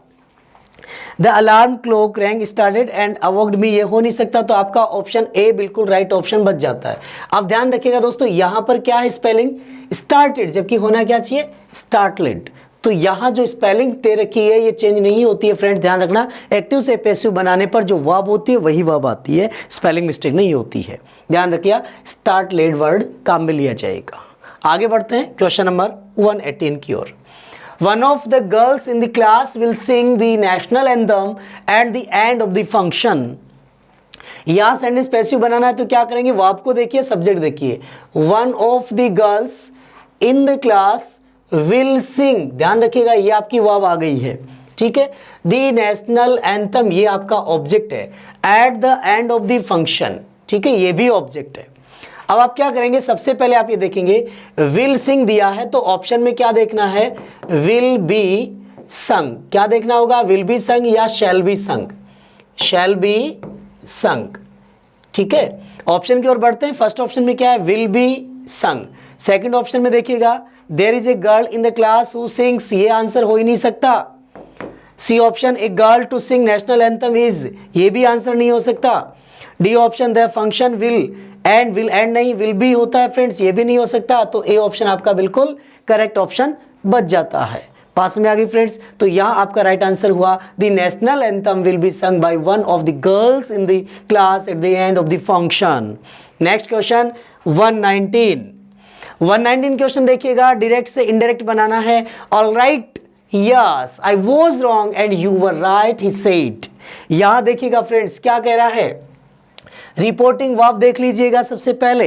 the alarm clock rang started and awoked me, ये हो नहीं सकता, तो आपका ऑप्शन ए बिल्कुल राइट ऑप्शन बच जाता है। आप ध्यान रखिएगा दोस्तों, यहां पर क्या है स्पेलिंग स्टार्टेड, जबकि होना क्या चाहिए स्टार्टलेड। तो यहां जो स्पेलिंग दे रखी है ये चेंज नहीं होती है फ्रेंड्स, ध्यान रखना। एक्टिव से पैसिव बनाने पर जो वर्ब होती है वही वर्ब आती है, स्पेलिंग मिस्टेक नहीं होती है, ध्यान रखिएगा। स्टार्टलेड वर्ड काम में लिया जाएगा। आगे बढ़ते हैं क्वेश्चन नंबर 118 की ओर। One of the girls in the class will sing the national anthem at the end of the function. यहां सेंटेंस पैसिव बनाना है तो क्या करेंगे, वर्ब को देखिए, सब्जेक्ट देखिए। One of the girls in the class will sing, ध्यान रखिएगा ये आपकी वर्ब आ गई है, ठीक है। The national anthem, ये आपका ऑब्जेक्ट है। At the end of the function, ठीक है, ये भी ऑब्जेक्ट है। अब आप क्या करेंगे, सबसे पहले आप ये देखेंगे विल सिंग दिया है तो ऑप्शन में क्या देखना है, विल बी संग, क्या देखना होगा, विल बी संग या शैल बी संग, शैल बी संग, ठीक है। ऑप्शन की ओर बढ़ते हैं। फर्स्ट ऑप्शन में क्या है, will be sung. Second option में देखिएगा there is a girl in the class who sings, ये आंसर हो ही नहीं सकता। C option a girl to sing national anthem is, ये भी आंसर नहीं हो सकता। D option the function will end नहीं, विल बी होता है फ्रेंड्स, ये भी नहीं हो सकता। तो ए ऑप्शन आपका बिल्कुल करेक्ट ऑप्शन बच जाता है। पास में आ गई फ्रेंड्स, तो यहाँ आपका राइट आंसर हुआ the national anthem will be sung by one of the girls in the class at the end of the function. Next question 119 question देखिएगा, डायरेक्ट से इनडायरेक्ट बनाना है। All right yes I was wrong and you were right he said. यहां देखिएगा friends क्या कह रहा है, reporting verb देख लीजिएगा। सबसे पहले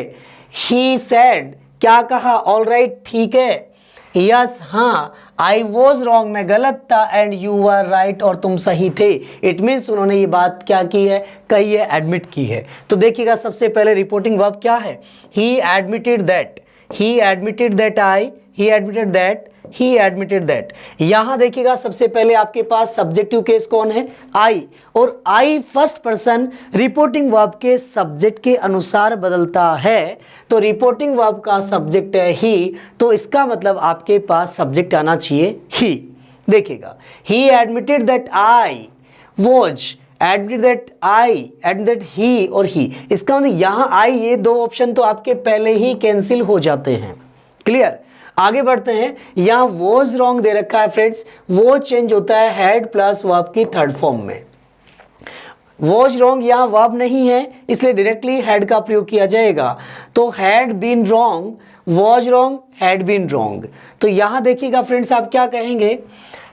ही सेड, क्या कहा, ऑल राइट ठीक है, यस हाँ, आई वॉज रॉन्ग मैं गलत था, एंड यू वर राइट और तुम सही थे। इट मीन्स उन्होंने ये बात क्या की है, कही है, एडमिट की है। तो देखिएगा सबसे पहले रिपोर्टिंग वर्ब क्या है, ही admitted that, he admitted that I, he admitted that, he admitted that. यहां देखिएगा सबसे पहले आपके पास सब्जेक्टिव केस कौन है, आई, और आई फर्स्ट पर्सन रिपोर्टिंग वर्ब के सब्जेक्ट के अनुसार बदलता है। तो रिपोर्टिंग वर्ब का सब्जेक्ट है ही, तो इसका मतलब आपके पास सब्जेक्ट आना चाहिए ही। देखिएगा ही admitted that I was, admitted that I, admitted that he और ही, इसका मतलब यहां आई, ये दो ऑप्शन तो आपके पहले ही कैंसिल हो जाते हैं। क्लियर। आगे बढ़ते हैं, यहां वॉज रॉन्ग दे रखा है फ्रेंड्स, वो चेंज होता है हैड प्लस वर्ब की थर्ड फॉर्म में। वॉज रॉन्ग यहां वर्ब नहीं है, इसलिए डायरेक्टली हैड का प्रयोग किया जाएगा। तो had been wrong, was wrong, had been wrong. तो यहां देखिएगा फ्रेंड्स आप क्या कहेंगे,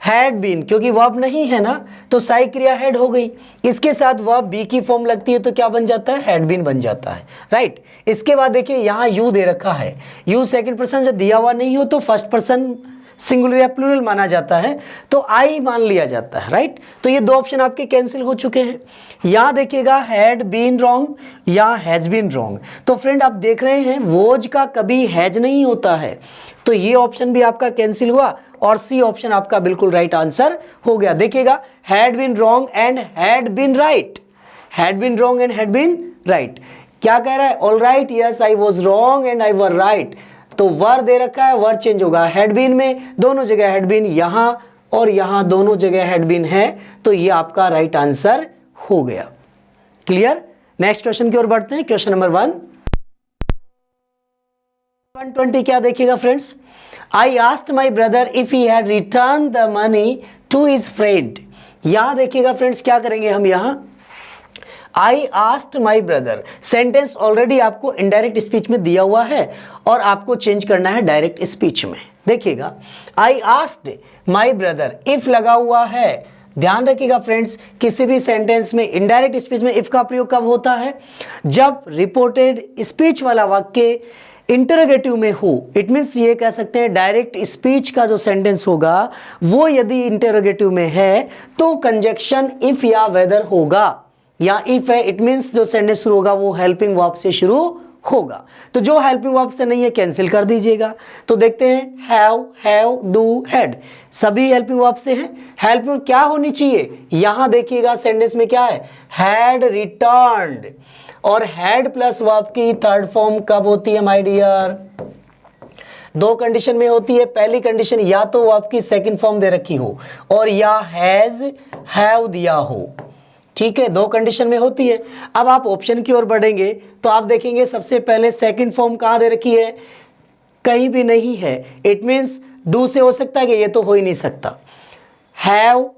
हैड बीन, क्योंकि वर्ब नहीं है ना, तो सहायक क्रिया हैड हो गई, इसके साथ वर्ब बी की फॉर्म लगती है तो क्या बन जाता है, हैड बीन बन जाता है, राइट। इसके बाद देखिए यहाँ यू दे रखा है, यू सेकंड पर्सन जब दिया हुआ नहीं हो तो फर्स्ट पर्सन सिंगुलर या प्लूरल माना जाता है, तो आई मान लिया जाता है, राइट। तो ये दो ऑप्शन आपके कैंसिल हो चुके हैं। यहाँ देखिएगा हैड बीन रॉन्ग या हैज बीन रॉन्ग। तो फ्रेंड आप देख रहे हैं वोज का कभी हैज नहीं होता है, तो ये ऑप्शन भी आपका कैंसिल हुआ और सी ऑप्शन आपका बिल्कुल राइट आंसर हो गया। देखिएगा had been wrong and had been right, had been wrong and had been right. क्या कह रहा है, all right yes I was wrong and I were right. तो वर दे रखा है, वर चेंज होगा हैड बीन में, दोनों जगह हैड बीन, यहां और यहां दोनों जगह हैड बीन है, तो ये आपका राइट आंसर हो गया। क्लियर। नेक्स्ट क्वेश्चन की ओर बढ़ते हैं, क्वेश्चन नंबर 120 क्या देखिएगा friends, I asked my brother if he had return the money to his friend. यहां देखिएगा फ्रेंड्स क्या करेंगे हम, यहां I asked my brother, sentence already आपको इनडायरेक्ट स्पीच में दिया हुआ है और आपको चेंज करना है डायरेक्ट स्पीच में। देखिएगा, आई आस्क्ड माई ब्रदर, इफ लगा हुआ है। ध्यान रखिएगा फ्रेंड्स, किसी भी सेंटेंस में इनडायरेक्ट स्पीच में इफ का प्रयोग कब होता है? जब रिपोर्टेड स्पीच वाला वाक्य इंटरोगेटिव में हो। इट मीन्स ये कह सकते हैं डायरेक्ट स्पीच का जो सेंटेंस होगा वो यदि इंटरोगेटिव में है तो कंजक्शन इफ या वेदर होगा, या इफ है इट मीन्स जो सेंटेंस शुरू होगा वो हेल्पिंग वर्ब से शुरू होगा। तो जो हेल्पिंग वर्ब से नहीं है कैंसिल कर दीजिएगा। तो देखते हैं हैव, डू, हैड, सभी हेल्पिंग वर्ब से हैं। हेल्पिंग क्या होनी चाहिए? यहां देखिएगा सेंटेंस में क्या है? Had returned. और हैड प्लस वर्ब की थर्ड फॉर्म कब होती है माय डियर? दो कंडीशन में होती है। पहली कंडीशन या तो वर्ब की सेकंड फॉर्म दे रखी हो और या हैज, हैव दिया हो। ठीक है, दो कंडीशन में होती है। अब आप ऑप्शन की ओर बढ़ेंगे तो आप देखेंगे सबसे पहले सेकंड फॉर्म कहां दे रखी है? कहीं भी नहीं है। इट मीन्स डू से हो सकता है कि ये तो हो ही नहीं सकता। हैव,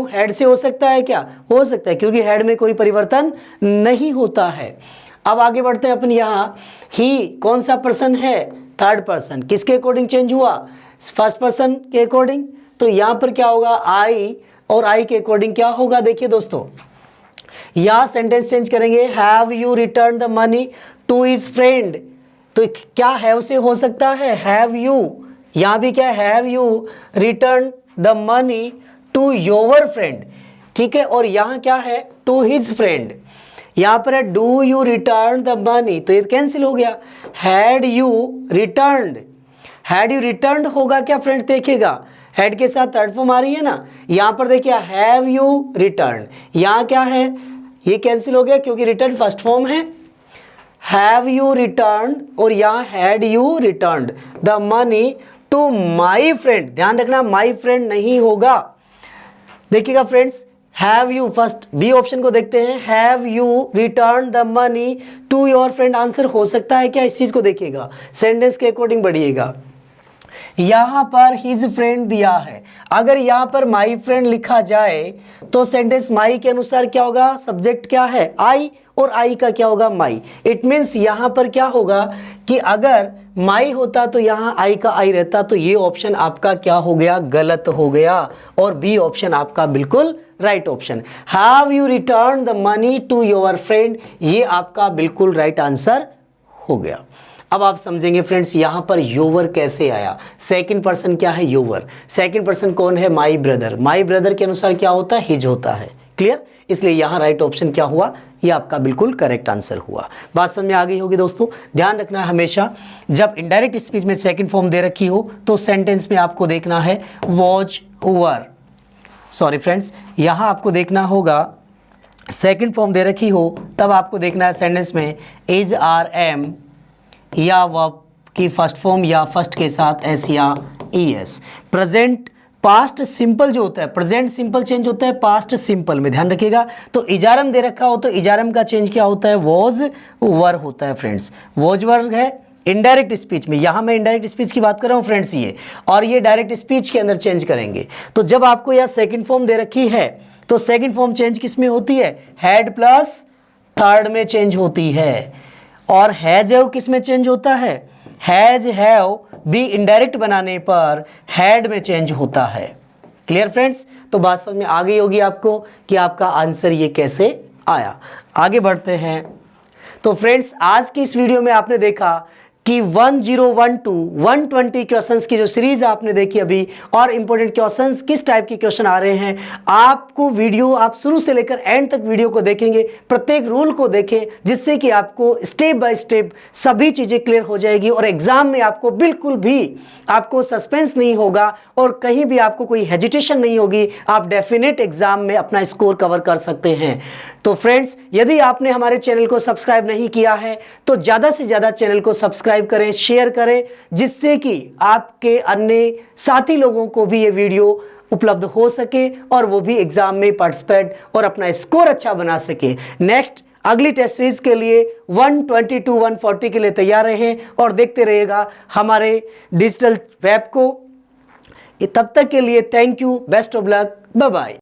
हैड से हो सकता है क्या? हो सकता है, क्योंकि हैड में कोई परिवर्तन नहीं होता है। अब आगे बढ़ते हैं अपन। यहाँ ही कौन सा पर्सन है? Third person. किसके अकॉर्डिंग चेंज हुआ? फर्स्ट पर्सन के अकॉर्डिंग। तो यहाँ पर क्या होगा? आई, और आई के अकॉर्डिंग क्या होगा? देखिए दोस्तों, यहाँ सेंटेंस चेंज करेंगे। Have you return the money to his friend. तो क्या हैव से हो सकता है? Have you. यहाँ भी क्या? Have you return the money to your friend. ठीक है, और यहाँ क्या है? To his friend. यहाँ पर है do you return the money, तो ये कैंसिल हो गया। Had you returned, had you returned होगा क्या फ्रेंड्स? देखिएगा हैड के साथ थर्ड फॉर्म आ रही है ना। यहाँ पर देखिए हैव यू रिटर्न, यहाँ क्या है? ये कैंसिल हो गया क्योंकि रिटर्न फर्स्ट फॉर्म है। हैव यू रिटर्न और यहाँ had you returned the money to my friend. ध्यान रखना माई फ्रेंड नहीं होगा। देखिएगा friends, have you, first B option को देखते हैं। Have you return the money to your friend, answer हो सकता है क्या? इस चीज को देखिएगा, सेंटेंस के अकॉर्डिंग बढ़िएगा। यहां पर हिज फ्रेंड दिया है, अगर यहां पर माई फ्रेंड लिखा जाए तो सेंटेंस माई के अनुसार क्या होगा? सब्जेक्ट क्या है? आई, और आई का क्या होगा? माई। इट मीन्स यहां पर क्या होगा कि अगर माई होता तो यहां आई का आई रहता, तो ये ऑप्शन आपका क्या हो गया? गलत हो गया। और बी ऑप्शन आपका बिल्कुल right option. Have you return the money to your friend, ये आपका बिल्कुल राइट आंसर हो गया। अब आप समझेंगे फ्रेंड्स यहां पर योवर कैसे आया। सेकंड पर्सन क्या है? योवर। सेकंड पर्सन कौन है? My brother. माई ब्रदर के अनुसार क्या होता है? हिज होता है। क्लियर? इसलिए यहां राइट ऑप्शन क्या हुआ? ये आपका बिल्कुल करेक्ट आंसर हुआ। बात समझ में आ गई होगी दोस्तों। ध्यान रखना है हमेशा जब इनडायरेक्ट स्पीच में सेकंड फॉर्म दे रखी हो तो सेंटेंस में आपको देखना है वॉज, वर। सॉरी फ्रेंड्स, यहां आपको देखना होगा सेकंड फॉर्म दे रखी हो तब आपको देखना है सेंटेंस में इज, आर, एम, या वर्ब की फर्स्ट फॉर्म या फर्स्ट के साथ एस या E S. Present past simple जो होता है, प्रेजेंट सिंपल चेंज होता है पास्ट सिंपल में, ध्यान रखिएगा। तो इजारम दे रखा हो तो इजारम का चेंज क्या होता है? वॉज, वर होता है फ्रेंड्स। वॉज, वर है इनडायरेक्ट स्पीच में। यहाँ मैं इनडायरेक्ट स्पीच की बात कर रहा हूँ फ्रेंड्स ये, और ये डायरेक्ट स्पीच के अंदर चेंज करेंगे। तो जब आपको यह सेकंड फॉर्म दे रखी है तो सेकंड फॉर्म चेंज किस में होती है? हैड प्लस थर्ड में चेंज होती है। और हैज, हैव किस में चेंज होता है? हैज, हैव भी इनडायरेक्ट बनाने पर हैड में चेंज होता है। Clear friends? तो बात समझ में आ गई होगी आपको कि आपका आंसर ये कैसे आया। आगे बढ़ते हैं। तो फ्रेंड्स आज की इस वीडियो में आपने देखा कि 1012 120 क्वेश्चंस की जो सीरीज आपने देखी अभी, और इंपॉर्टेंट क्वेश्चंस किस टाइप के क्वेश्चन आ रहे हैं, आपको वीडियो आप शुरू से लेकर एंड तक वीडियो को देखेंगे, प्रत्येक रूल को देखें, जिससे कि आपको स्टेप बाय स्टेप सभी चीजें क्लियर हो जाएगी और एग्जाम में आपको बिल्कुल भी आपको सस्पेंस नहीं होगा और कहीं भी आपको कोई हेजिटेशन नहीं होगी। आप डेफिनेट एग्जाम में अपना स्कोर कवर कर सकते हैं। तो फ्रेंड्स यदि आपने हमारे चैनल को सब्सक्राइब नहीं किया है तो ज्यादा से ज्यादा चैनल को सब्सक्राइब करें, शेयर करें, जिससे कि आपके अन्य साथी लोगों को भी ये वीडियो उपलब्ध हो सके और वो भी एग्जाम में पार्टिसिपेट और अपना स्कोर अच्छा बना सके। नेक्स्ट अगली टेस्ट सीरीज के लिए 120 to 140 के लिए तैयार रहें और देखते रहिएगा हमारे डिजिटल वेब को। तब तक के लिए thank you, best of luck, bye bye.